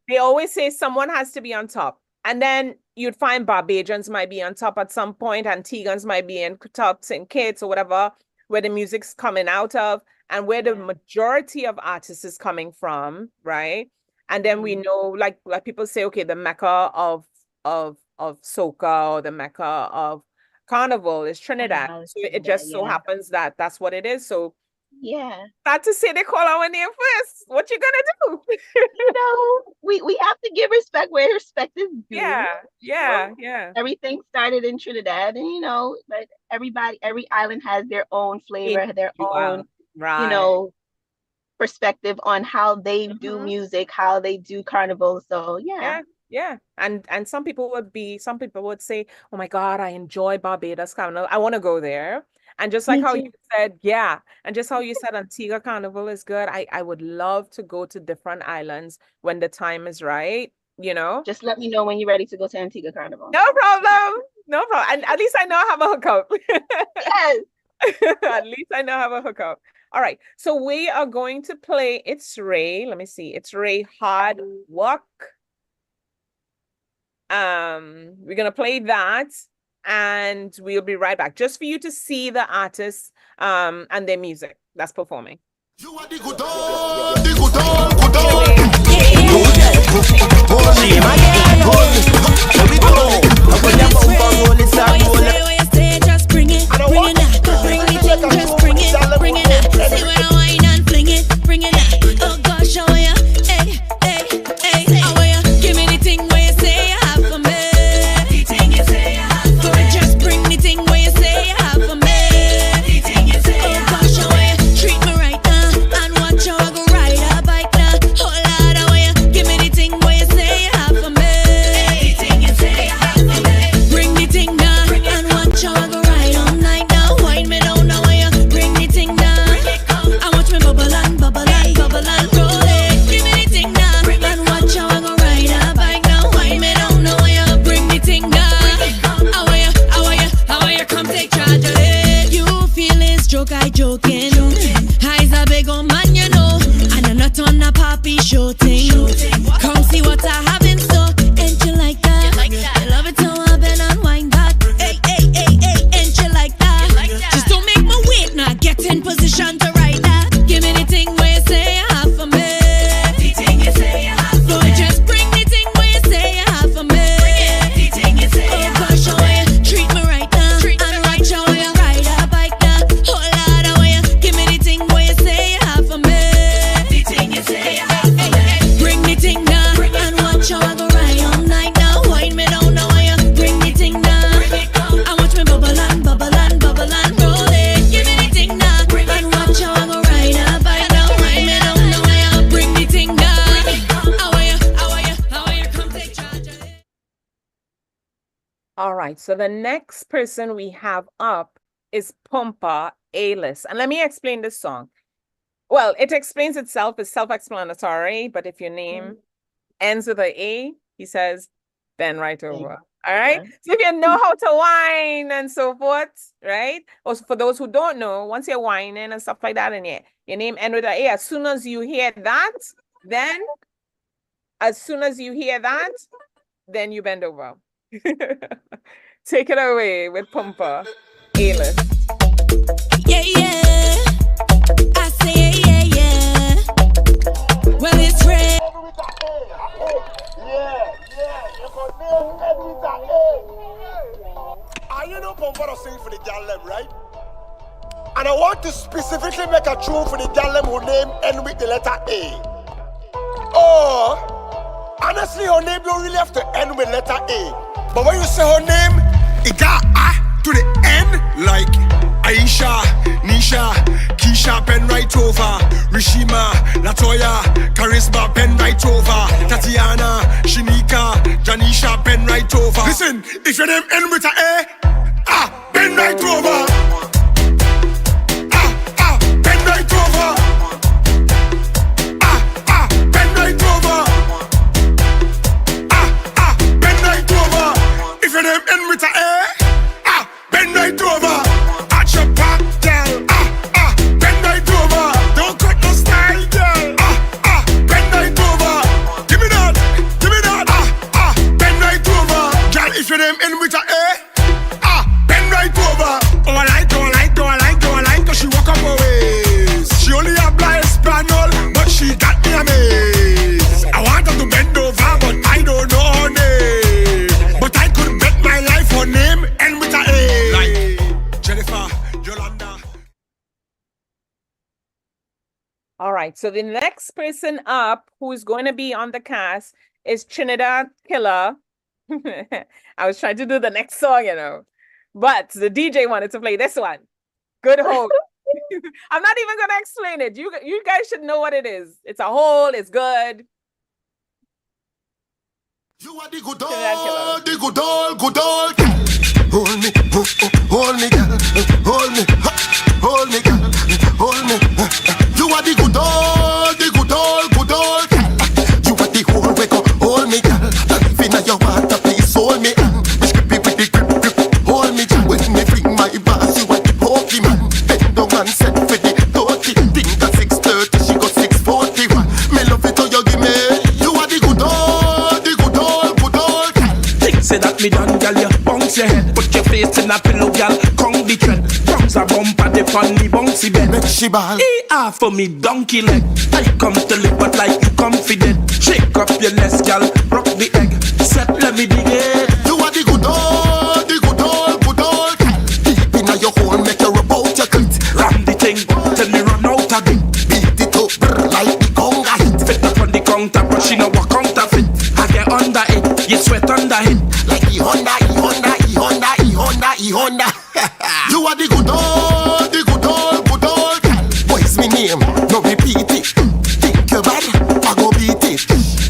they always say someone has to be on top. And then you'd find Barbadians might be on top at some point, Antiguans might be in top, St. Kitts or whatever, where the music's coming out of and where the majority of artists is coming from, right? And then we know, like people say, okay, the Mecca of soca or the Mecca of carnival is Trinidad. So it just so happens that that's what it is. So Yeah. Not to say they call our name first. What you gonna do? We have to give respect where respect is due. Yeah. Everything started in Trinidad, and but every island has their own flavor, their own, perspective on how they do music, how they do carnival. So yeah. And some people would say, oh my God, I enjoy Barbados Carnival. I want to go there. And just like how you said, and just how you said Antigua Carnival is good, I would love to go to different islands when the time is right, Just let me know when you're ready to go to Antigua Carnival. No problem. And at least I know I have a hookup. Yes. At least I know I have a hookup. All right. So we are going to play It's Ray. Let me see. It's Ray Hard Work. We're going to play that. And we'll be right back just for you to see the artists and their music that's performing. You are the good dog, the good dog, good dog. Just bring it out. Bring it out. See when I whine and fling it, bring it out. Oh gosh, how are ya? Hey, how are ya? Give me the thing where you say you have for me. The thing you say you have for me. Just bring the thing where you say you have for me. The thing you say you have for me. Oh gosh, how are ya? Treat me right now and watch how I go ride a bike now. Oh Lord, how are ya? Give me the thing where you say you have for me. The thing you say you have for me. Bring the thing now and watch how I go ride all night now. Wind me down now, how ya? Bring the thing now. I watch me bubble and roll it. Give me the thing now and watch how I go ride a bike now. Wind me down now, how ya? Bring the thing now. How are ya? Come take charge of it. You feel this joke, I joking. Highs a big old man, and I'm not on a poppy show thing. Come see what I have in store. Ain't you like that? You love it how I bend and wind back. Hey, ain't you like that? Just don't make me wait now. Get in position to ride that. Give me the thing where you say you have for me. The thing you say you have for me. Just bring the thing where you say you have for me. The thing you say you have for me. Oh gosh, how are you? Treat me right now. And watch how you ride a bike now. Oh Lord, how are you? Give me the thing where you say you have for me. The thing you say you have for me. Bring the thing now and watch how I go ride all night now. Wind me down now, how you? Bring the thing now. And watch me bubble and roll it. Give me the thing now and watch how I go ride a bike now. Wind me down now, how you? Bring the thing now. How are you? Come take charge of it. All right. So the next person we have up is Pumpa A-List. And let me explain this song. Well, it explains itself. It's self-explanatory. But if your name ends with a A, he says, bend right over. All right. So if you know how to whine and so forth, right? Also, for those who don't know, once you're whining and stuff like that, and your name ends with an A, as soon as you hear that, then you bend over. Take it away with Pumpa A-List. Yeah. I say yeah. Well, it's red. And you know Pumpa sing for the Gallem, right? And I want to specifically make a tune for the Gallem who name end with the letter A. Oh, honestly, her name don't really have to end with letter A. But when you say her name, it got A to the end, like Aisha, Nisha, Keisha, pen right over. Rishima, Latoya, Charisma, pen right over. Tatiana, Shinika, Janisha, pen right over. Listen, if your name end with a pen right over. Pen right over. Pen right over. Pen right over. If your name end with a pen right over. At your back, girl. Pen right over. Don't cut no style, girl. Pen right over. Give me that. Pen right over. Girl, if your name end with a pen right over. Oh, right. So the next person up who is going to be on the cast is Trinidad Killer. I was trying to do the next song, but the DJ wanted to play this one. Good hold. I'm not even going to explain it. You guys should know what it is. It's a hold. It's good. You are the good old, good old. Hold me, hold me, girl. Hold me, hold me, girl. Hold me. You are the good old, good old. You are the whole wake up. Hold me, girl. Finna your water, please hold me. Grip with the grip. Hold me, girl. When me fling my bars, you are the Pokemon. Bend down and set for the dirty. Think at 6:30, she got 6:41. Me love it how you give me. You are the good old, good old. Think say that me done, girl, you bounce your head. Put your face in a pillow, girl, come the tread. Bounce a bump at the funny bouncy bed. Make she ball. For me donkey leg. I come to live but like you confident. Shake up your legs, girl, rock the egg. Set, let me dig it. You are the good old. Deep inna your hole, make you rub out your clit. Ram the thing, tell me run out of it. Beat it up, like the conga hit. Fit up on the counter, but she know what counterfeit. I get under it, you sweat under it. Like E Honda. You are the good old. What's me name? No repeat it. Think you bad, I go beat it.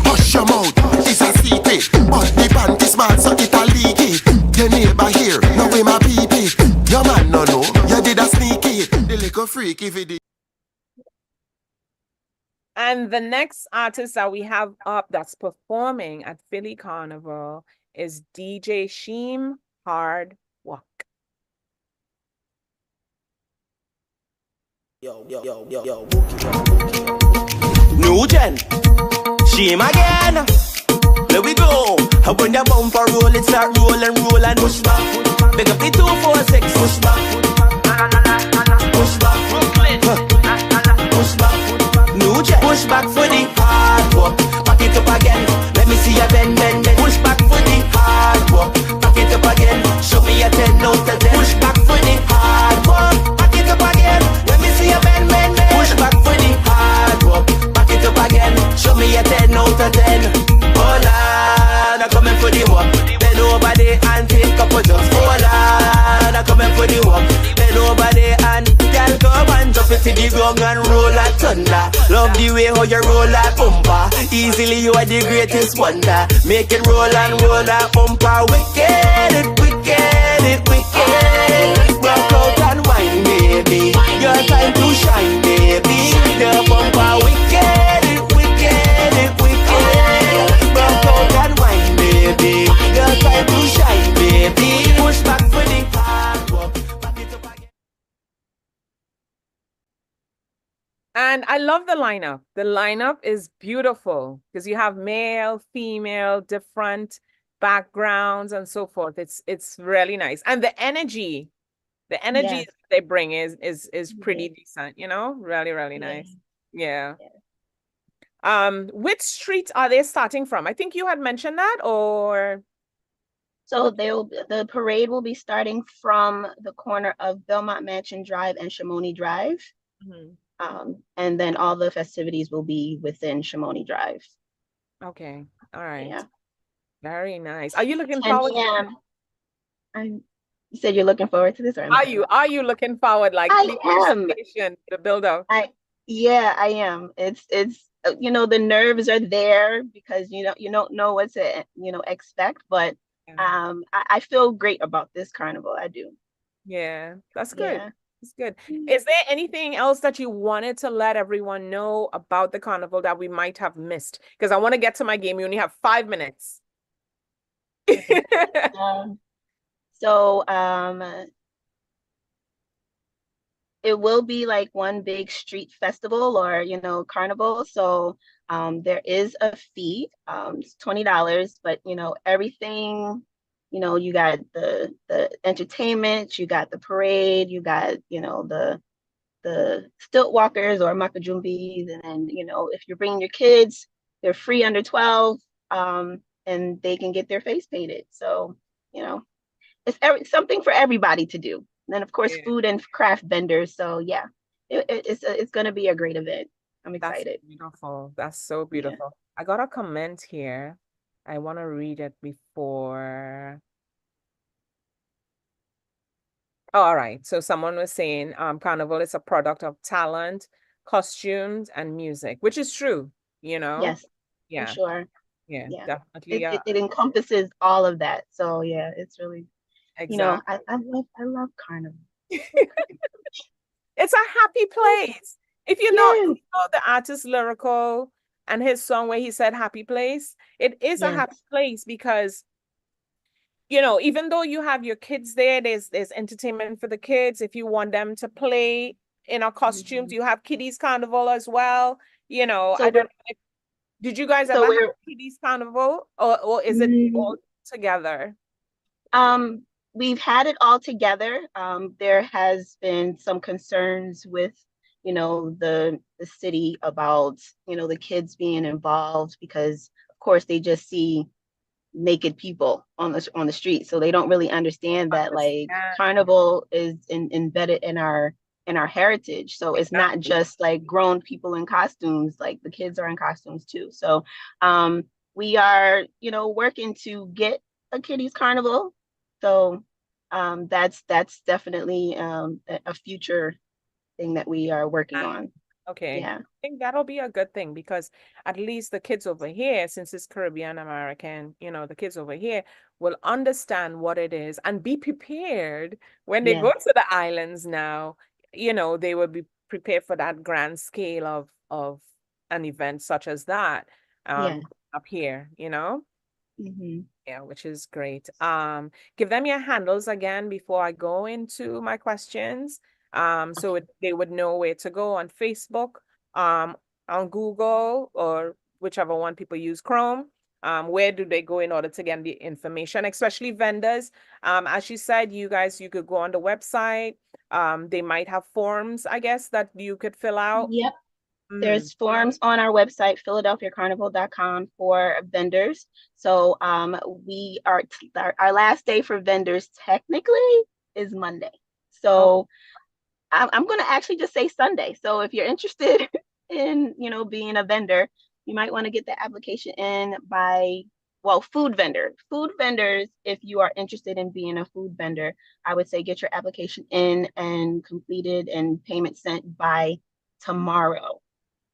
Hush your mouth, it's a secret. But the panty small, so it a leak it. Your neighbor here, now we my peep it. Your man no know, you did a sneak it. The little freak if it did. And the next artist that we have up that's performing at Philly Carnival is DJ Sheem Hard Walk. Yo. New gen, Sheem again. There we go. And when the bumper roll, it start roll and push back. Big up the 246. Push back. Brooklyn. Push back. New gen. Push back for the hard work. Back it up again. Let me see you bend. Push back for the hard work. Back it up again. Show me a 10 out of 10. Push back for the hard work. Back it up again. Let me see you bend. Push back for the hard work. Back it up again. Show me a 10 out of 10. Hold on, I'm coming for the work. Bend over there and take a couple jumps. Hold on, I'm coming for the work. Bend over there and girl come and drop it to the ground and roll like thunder. Love the way how you roll like bumper. Easily you are the greatest wonder. Make it roll and roll like bumper. Wicked. Rock out and wine, baby. Your time to shine, baby. The bumper wicked. Rock out and wine, baby. Your time to shine, baby. Push back for the hard work. Back it up again. And I love the lineup. The lineup is beautiful because you have male, female, different backgrounds and so forth. It's really nice. And the energy Yes. they bring is pretty decent, really nice. Yeah. Which street are they starting from? I think you had mentioned that, or So the parade will be starting from the corner of Belmont Mansion Drive and Shimoni Drive. And then all the festivities will be within Shimoni Drive. okay. All right. Yeah. Very nice. Are you looking 10 forward? You said you're looking forward to this, or Are you looking forward, like I the am. anticipation, the build up? I am. It's the nerves are there because you don't know what to expect, but I feel great about this carnival. I do. Yeah, that's good. Yeah. It's good. Is there anything else that you wanted to let everyone know about the carnival that we might have missed? Because I want to get to my game. You only have 5 minutes. So it will be like one big street festival or carnival. So there is a fee. It's $20, but everything. You got the entertainment, you got the parade, you got the stilt walkers or makajumbis, and then if you're bringing your kids, they're free under 12, and they can get their face painted. So it's something for everybody to do. And then of course food and craft vendors. So yeah, it's going to be a great event. I'm That's excited. beautiful. That's so Yeah. beautiful. I got a comment here. I want to read it before. Oh, all right. So someone was saying Carnival is a product of talent, costumes, and music, which is true, you know? Yes, for Yeah, sure. yeah, Yeah. definitely. It encompasses all of that. So yeah, it's really, Exactly. I love Carnival. It's a happy place. If you Yes, know the artist Lyrical and his song where he said happy place, it is a happy yes. place because even though you have your kids there, there's entertainment for the kids. If you want them to play in our costumes, Mhm. you have Kiddies Carnival as well. So I don't we're know. Did you guys so ever have we're Kiddies Carnival or is it mm, all together? um we've had it all together. There has been some concerns with, the city about, the kids being involved because of course they just see naked people on the street, so they don't really understand that like Understand. carnival is embedded in our heritage. So it's not Exactly. just like grown people in costumes, like the kids are in costumes too. So um we are, working to get a kiddies carnival. So that's definitely a future thing that we are working on. Okay. Yeah. I think that'll be a good thing because at least the kids over here, since it's Caribbean American, the kids over here will understand what it is and be prepared when they go Yes. to the islands now. They will be prepared for that grand scale of an event such as that Yeah. up here. Hmm. Yeah, which is great. Give them your handles again before I go into my questions. So they would know where to go on Facebook, um, on Google, or whichever one people use, Chrome. Where do they go in order to get the information, especially vendors? As you said, you could go on the website. They might have forms, I guess, that you could fill out. Yep. Mm, There's forms on our website, philadelphiacarnival.com, for vendors. So our last day for vendors technically is Monday. oh, So I'm going to actually just say Sunday. So if you're interested in, being a vendor, you might want to get the application in by, well, food vendors. If you are interested in being a food vendor, I would say get your application in and completed and payment sent by tomorrow,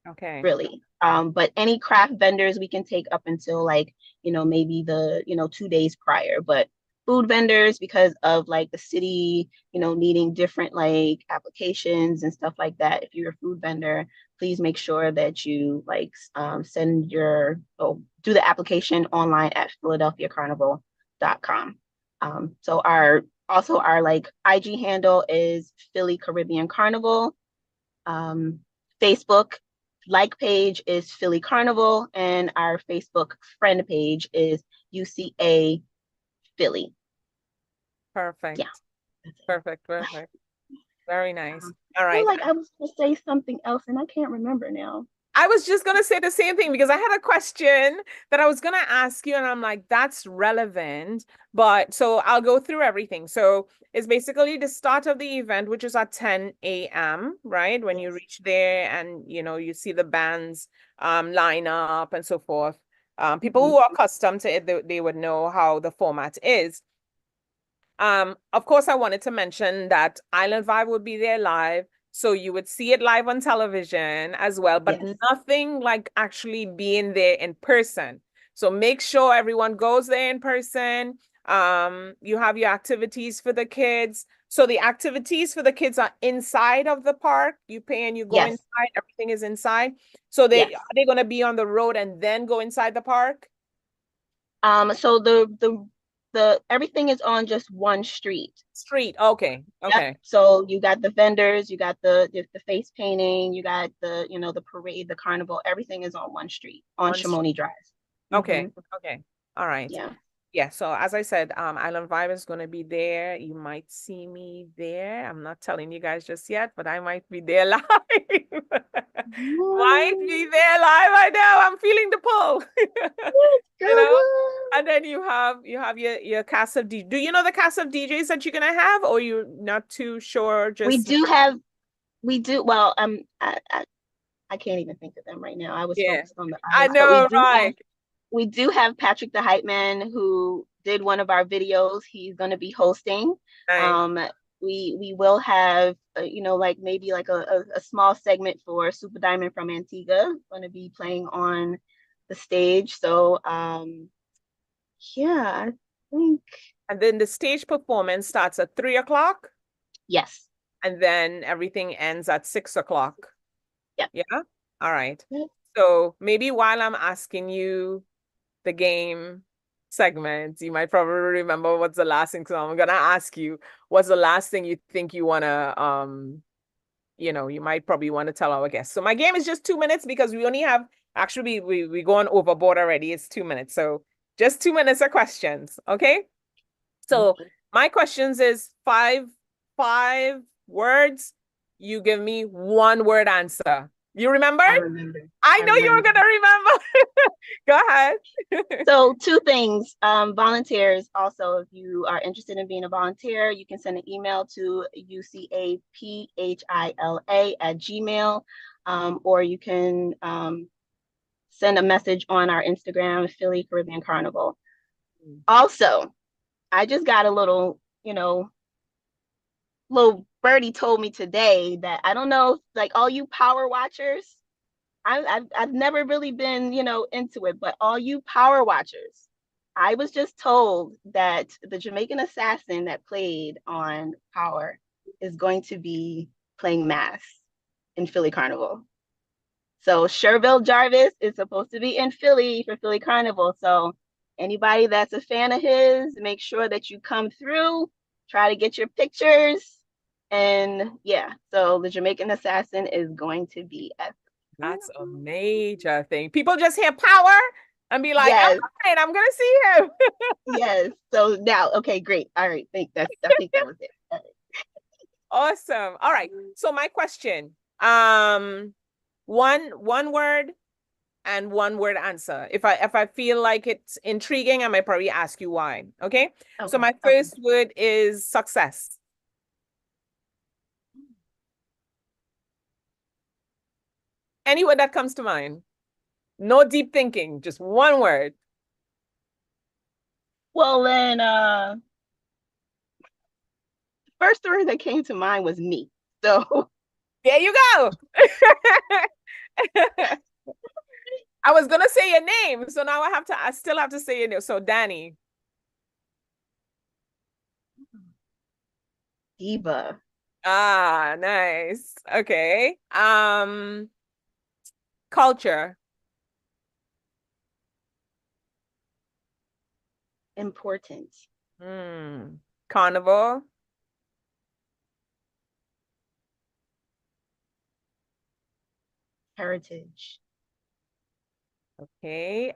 okay. really. But any craft vendors we can take up until like, maybe the, 2 days prior. But food vendors, because of like the city, needing different like applications and stuff like that. If you're a food vendor, please make sure that you like do the application online at philadelphiacarnival.com. So our like IG handle is Philly Caribbean Carnival. Um, Facebook like page is Philly Carnival, and our Facebook friend page is UCA Philly. Perfect. Yeah. Perfect. Perfect. Very nice. All I feel right. like I was going to say something else and I can't remember now. I was just going to say the same thing because I had a question that I was going to ask you, and I'm like, that's relevant. But so I'll go through everything. So it's basically the start of the event, which is at 10 a.m., right? When you Yes. reach there and, you see the bands line up and so forth. People Mhm. who are accustomed to it, they would know how the format is. Of course, I wanted to mention that Island Vibe would be there live. So you would see it live on television as well, but Yes. nothing like actually being there in person. So make sure everyone goes there in person. You have your activities for the kids. So the activities for the kids are inside of the park. You pay and you go Yes. inside. Everything is inside. So Yes. are they going to be on the road and then go inside the park? So the everything is on just one street. Street. Okay. Yep. Okay. So you got the vendors, you got the face painting, you got the parade, the carnival. Everything is on one street on One Chamonix Drive. Okay. Hmm. Okay. All right. Yeah. Yeah. So as I said, Island Vibe is going to be there. You might see me there. I'm not telling you guys just yet, but I might be there live. Might be there live. I know. I'm feeling the pull. You know. And then you have your cast of D. Do you know the cast of DJs that you're gonna have, or you're not too sure? We Just do have we do well. I can't even think of them right now. I was Yeah, focused on the I artists, but know, right? we do have Patrick the Hype Man who did one of our videos. He's going to be hosting. Nice. We will have like maybe like a small segment for Super Diamond from Antigua going to be playing on the stage. So yeah, I think And then the stage performance starts at 3 o'clock, yes. and then everything ends at 6 o'clock. Yep. Yeah. All right. Yep. So maybe while I'm asking you the game segment, you might probably remember what's the last thing. So I'm gonna ask you, what's the last thing you think you wanna you might probably want to tell our guests. So my game is just 2 minutes because we only have actually we going overboard already. It's 2 minutes. So just 2 minutes of questions. Okay. So my questions is five words. You give me one word answer. You remember? I remember. I know you were gonna remember. Go ahead. So two things. Volunteers also, if you are interested in being a volunteer, you can send an email to ucaphila@gmail, or you can send a message on our Instagram, Philly Caribbean Carnival. Also, I just got a little birdie told me today that I don't know, like all you power watchers, I've never really been, into it, but all you power watchers, I was just told that the Jamaican assassin that played on Power is going to be playing Mass in Philly Carnival. So Sherville Jarvis is supposed to be in Philly for Philly Carnival. So anybody that's a fan of his, make sure that you come through, try to get your pictures. And yeah, so the Jamaican assassin is going to be at That's a major thing. People just hear power and be like, yes. all right, I'm gonna see him. Yes. So now, okay, great. All right. I think that was it. All right. Awesome. All right. So my question, one word and one word answer. If I feel like it's intriguing, I might probably ask you why. Okay. So my first word is success. Any word that comes to mind. No deep thinking, just one word. Well, then, first word that came to mind was me. So there you go. I was gonna say your name, so now I still have to say your name. So Danny. Diva. Ah, nice. Okay. Culture. Important. Carnival. Heritage. Okay.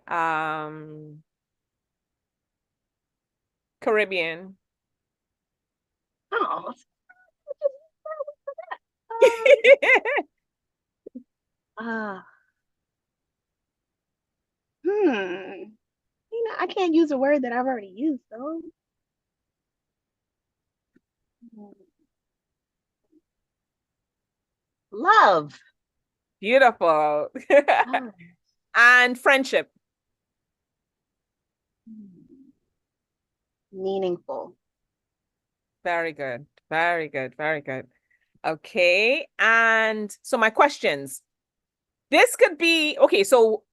Caribbean. Oh. I can't use a word that I've already used though. Love. Beautiful. And friendship. Meaningful. Very good. Very good. Very good. Okay. And so my questions. This could be, okay, so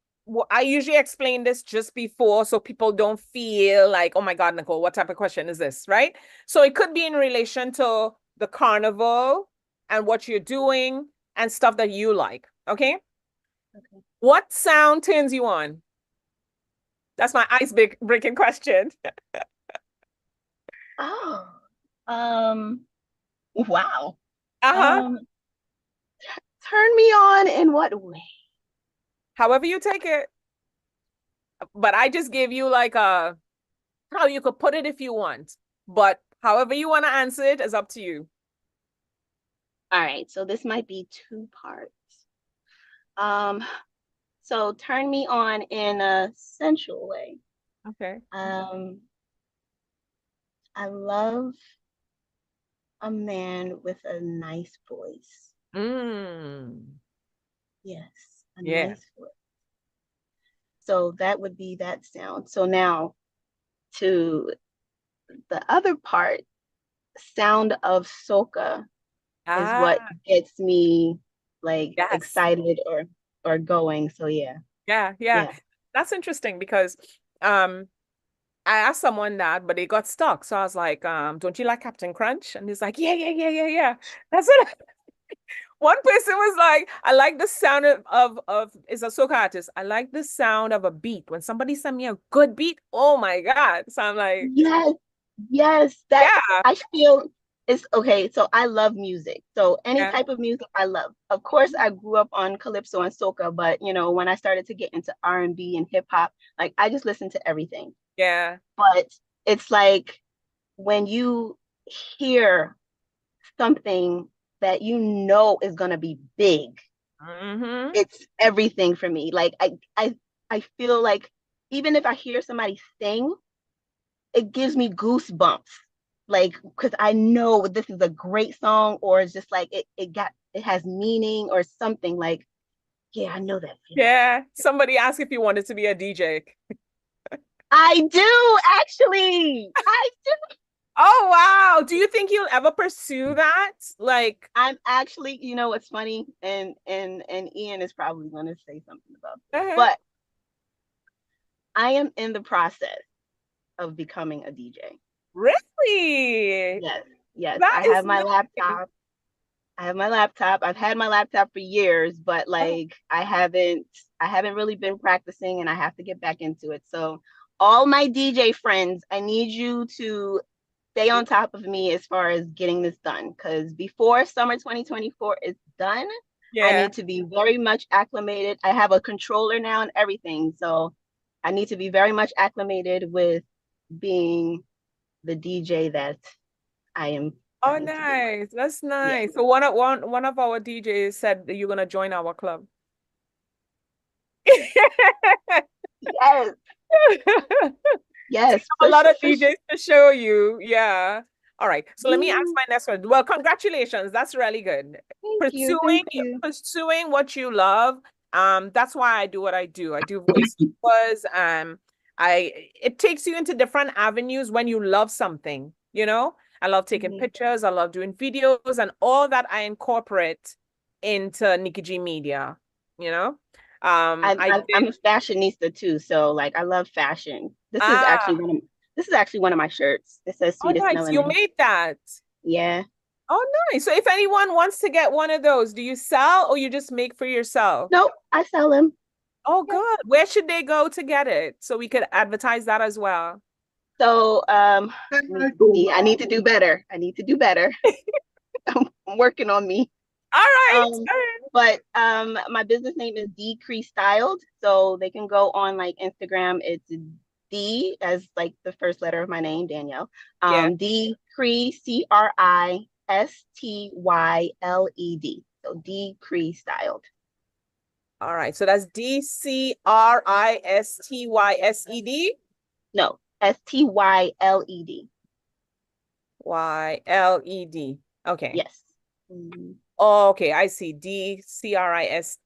I usually explain this just before so people don't feel like, oh my God, Nicole, what type of question is this, right? So it could be in relation to the carnival and what you're doing and stuff that you like, okay? Okay. What sound turns you on? That's my breaking question. Oh. Wow. Uh-huh. Turn me on in what way? However you take it. But I just gave you like how you could put it if you want. But however you want to answer it is up to you. All right, so this might be two parts. So turn me on in a sensual way. Okay. I love a man with a nice voice. Yes, a Yeah. nice foot. So that would be that sound. So now to the other part, sound of soca is what Ah, gets me like yes. excited or going. So yeah. Yeah, yeah. Yeah. That's interesting because um I asked someone that, but they got stuck. So I was like, don't you like Captain Crunch? And he's like, yeah, yeah, yeah, yeah, yeah. That's what one person was like, I like the sound of is a soca artist. I like the sound of a beat. When somebody send me a good beat, oh my God. So I'm like, Yes, yes, that yeah, I feel it's okay. So I love music. So any yeah, type of music I love. Of course, I grew up on calypso and soca, but when I started to get into R&B and hip hop, like I just listened to everything. yeah. But it's like when you hear something that is gonna be big, Mm-hmm. it's everything for me. Like I feel like even if I hear somebody sing, it gives me goosebumps. Like, because I know this is a great song, or it's just like it has meaning or something. Like, yeah, I know that feeling. Yeah. Somebody asked if you wanted to be a DJ. I do actually. I do. Oh wow. Do you think you'll ever pursue that? Like, I'm actually, what's funny, and Ian is probably going to say something about this, uh-huh. but I am in the process of becoming a DJ. Really? Yes, yes. That I is have my nice. laptop. I have my laptop. I've had my laptop for years, but like I haven't really been practicing and I have to get back into it. So all my DJ friends, I need you to stay on top of me as far as getting this done because before summer 2024 is done, I Yeah. need to be very much acclimated. I have a controller now and everything. So I need to be very much acclimated with being the DJ that I am Oh, planning to be. nice. That's Yeah. nice. So one of our DJs said that you're gonna join our club. Yes. So Yes, you have for a lot sure, of for sure. DJs to show you. Yeah. All right. So let me ask Yeah. my next one. Well, congratulations. That's really good. Thank you. Pursuing Thank you. pursuing what you love. That's why I do what I do. I do voiceovers. It takes you into different avenues when you love something, you know? I love taking Mhm. pictures, I love doing videos and all that I incorporate into Nikki G Media, you know? I'm, I I'm did I'm a fashionista too, so like I love fashion. ah, This is actually one of my shirts. It says oh sweetest nice. You melanin. made that. Yeah. Oh, nice. So if anyone wants to get one of those, do you sell or you just make for yourself? Nope, I sell them. Oh, Yep. good. Where should they go to get it? So we could advertise that as well. So let me see. I need to do better. I need to do better. I'm working on me. All right. Um, but my business name is Decrease Styled, so they can go on like Instagram. It's D as like the first letter of my name, Danielle. Yeah. Decrease Crystyled. So Decrease Styled. All right. So that's DCRISTYSED. No, Styled. YLED. Okay. Yes. Mhm. Oh, okay. I see. DCRIS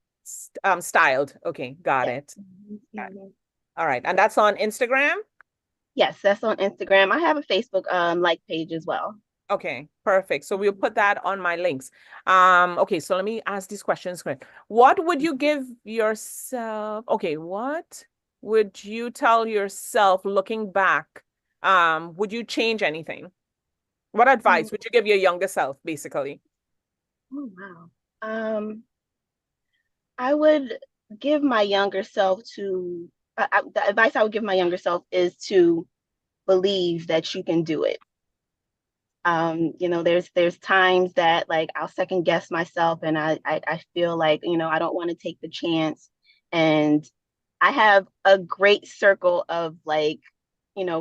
styled. Okay, got Yes. it. Got it. Mhm. All right. And that's on Instagram? Yes, that's on Instagram. I have a Facebook like page as well. Okay, perfect. So we'll put that on my links. Okay, so let me ask these questions. What would you give yourself? Okay, what would you tell yourself looking back? Would you change anything? What Mm. advice would you give your younger self, basically? Oh wow. I would give my younger self to the advice I would give my younger self is to believe that you can do it. There's times that like I'll second guess myself and I feel like, I don't want to take the chance. And I have a great circle of like,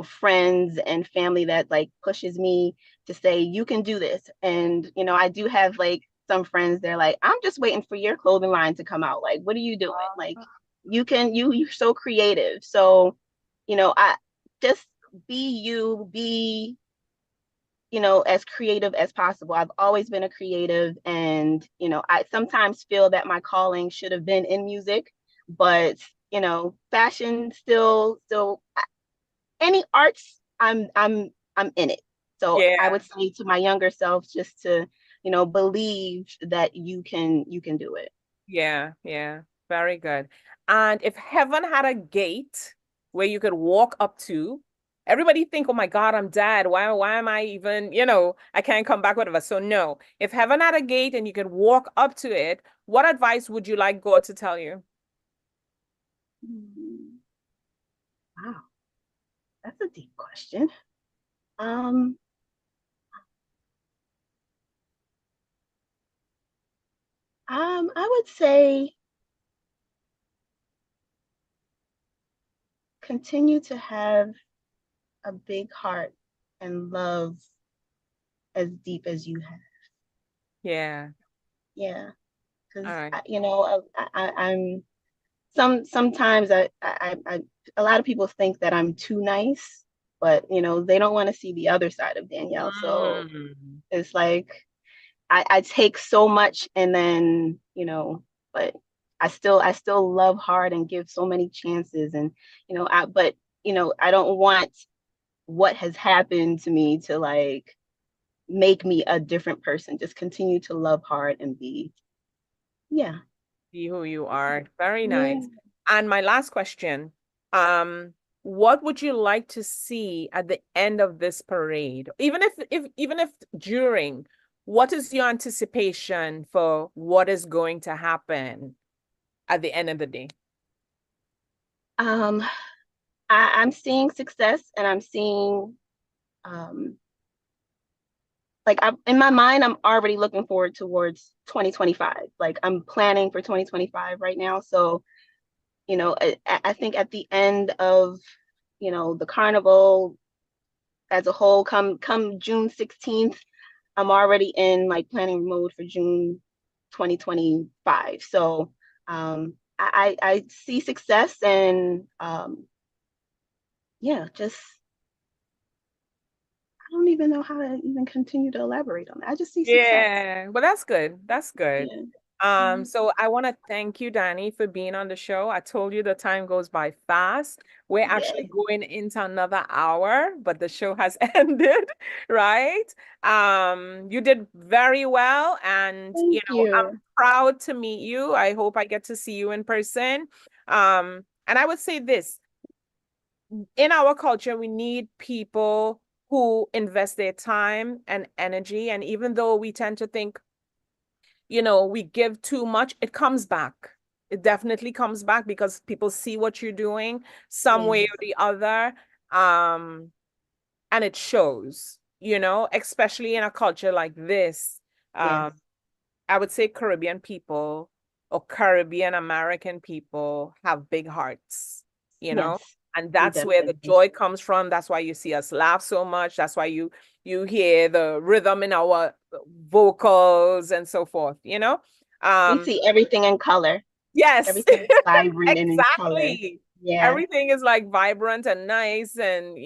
friends and family that like pushes me to say, you can do this. And, I do have like some friends, they're like, I'm just waiting for your clothing line to come out. Like, what are you doing? Like, you're so creative. So, I just be you, be as creative as possible. I've always been a creative, and I sometimes feel that my calling should have been in music, but fashion still any arts, I'm in it. So I Yeah. would say to my younger self, just to believe that you can do it. Yeah, yeah, very good. And if heaven had a gate where you could walk up to, everybody think, oh my God, I'm dead. Why am I even, I can't come back, whatever. So no, if heaven had a gate and you could walk up to it, what advice would you like God to tell you? Wow, that's a deep question. Um, I would say continue to have a big heart and love as deep as you have. Yeah. Yeah, All because right. I'm sometimes a lot of people think that I'm too nice, but they don't want to see the other side of Danielle. So Mm. it's like I take so much, and then but I still love hard and give so many chances, and but I don't want what has happened to me to like make me a different person. Just continue to love hard and be, yeah. Be who you are. Very Yeah. nice. And my last question, um, what would you like to see at the end of this parade? Even if during, what is your anticipation for what is going to happen at the end of the day? Um, I'm seeing success, and I'm seeing um like in my mind, I'm already looking forward towards 2025. Like I'm planning for 2025 right now. So, I think at the end of, the carnival as a whole, come June 16th, I'm already in like planning mode for June 2025. So, I see success, and yeah, just I don't even know how to even continue to elaborate on that. I just see success. Yeah, well, that's good. That's good. Yeah. So I want to thank you, Danny, for being on the show. I told you the time goes by fast. We're actually Yeah. going into another hour, but the show has ended, right? You did very well, and Thank I'm you. proud to meet you. I hope I get to see you in person. And I would say this, in our culture, we need people who invest their time and energy. And even though we tend to think, we give too much, it comes back. It definitely comes back because people see what you're doing some way Yes. or the other. Um, and it shows, especially in a culture like this. Yes. Um, I would say Caribbean people or Caribbean American people have big hearts, you know, Yes. and We that's where the definitely. joy comes from. That's why you see us laugh so much. That's why you hear the rhythm in our vocals and so forth, We Um, see everything in color. yes, Everything is vibrant and in color. exactly. Yeah. Everything is like vibrant and nice and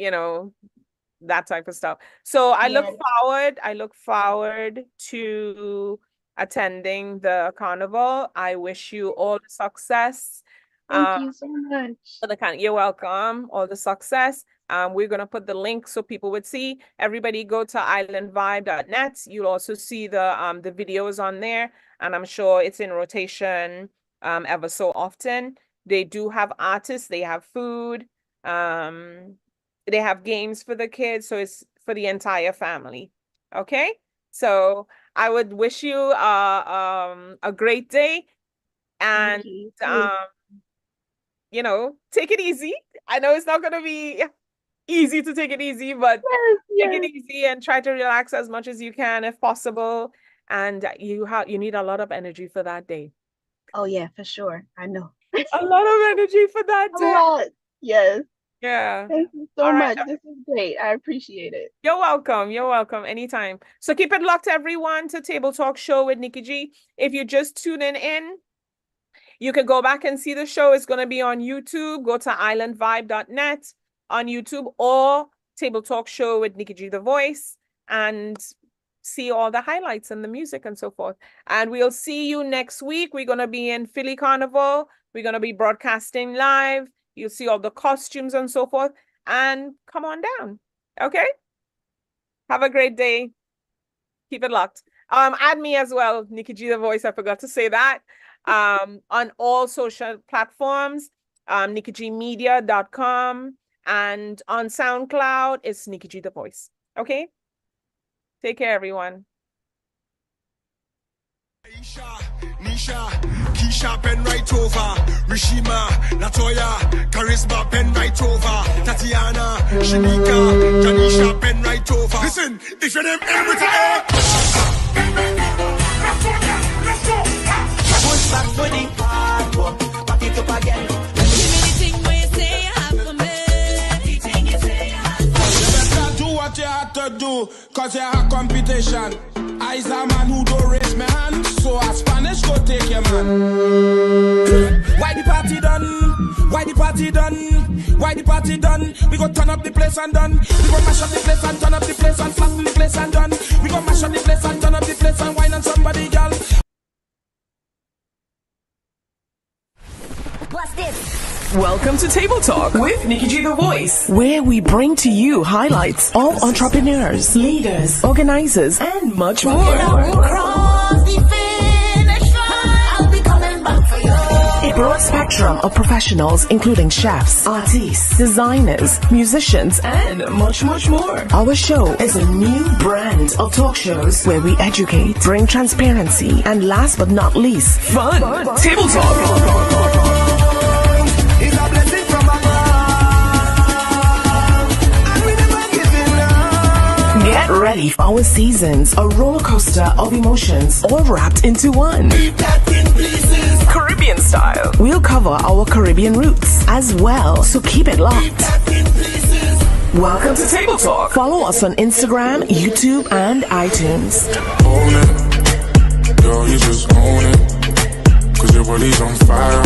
that type of stuff. So Yeah. I look forward to attending the carnival. I wish you all the success. Thank Um, you so much. for the you're welcome. All the success. We're gonna put the link so people would see. Everybody go to islandvibe.net. You'll also see the videos on there, and I'm sure it's in rotation ever so often. They do have artists, they have food, um, they have games for the kids, so it's for the entire family. Okay, so I would wish you a great day, Thank and you. um take it easy. I know it's not going to be easy to take it easy, but Yes, take it yes. easy and try to relax as much as you can if possible. And you need a lot of energy for that day. Oh yeah, for sure. I know. A lot of energy for that A day. lot. Yes. Yeah. Thank you so All right. much. This is great. I appreciate it. You're welcome. You're welcome anytime. So keep it locked, everyone, to Table Talk Show with Nikki G. If you're just tuning in, you can go back and see the show. It's going to be on YouTube. Go to islandvibe.net on YouTube or Table Talk Show with Nikki G The Voice. and see all the highlights and the music and so forth. And we'll see you next week. We're going to be in Philly Carnival. We're going to be broadcasting live. You'll see all the costumes and so forth. And come on down. Okay? Have a great day. Keep it locked. Add me as well, Nikki G the Voice. I forgot to say that. On all social platforms, nikkigmedia.com, and on SoundCloud, it's Nikki G the Voice. Okay? Take care, everyone. Nisha, Keisha, pen right over. Rishima, Latoya, Charisma, pen right over. Tatiana, Shanika, Janisha, pen right over. Listen, if your name end with a A. Push back for the hard work, back it up again. Anything where you say you have for me. Anything you say you have for me. You better do what you have to do, cause you have competition. I's a man who don't raise my hand, so a Spanish go take your man. Why the party done? Why the party done? Why the party done? We go turn up the place and done. We go mash up the place and turn up the place and flatten the place and done. We go mash up the place and turn up the place and wine on somebody, girl. Plus this. Welcome to Table Talk with Nikki G the Voice, where we bring to you highlights of entrepreneurs, leaders, organizers, and much more. Cross the finish line. I'll be coming back for you. A broad spectrum of professionals, including chefs, artists, designers, musicians, and much, much more. Our show is a new brand of talk shows where we educate, bring transparency, and last but not least, fun. Table Talk. It's a blessing from above, and we never giving up. Get ready for our seasons, a roller coaster of emotions, all wrapped into one. Keep that in places. Caribbean style. We'll cover our Caribbean roots as well, so keep it locked. Keep that in places. Welcome to Table Talk. Follow us on Instagram, YouTube, and iTunes. Own it, girl, you just own it. Cause your body's on fire.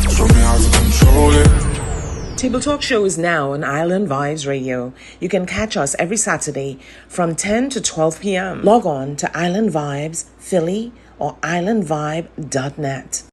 Show me how to control it. Table Talk Show is now on Island Vibes Radio. You can catch us every Saturday from 10 to 12 p.m. Log on to Island Vibes Philly or islandvibe.net.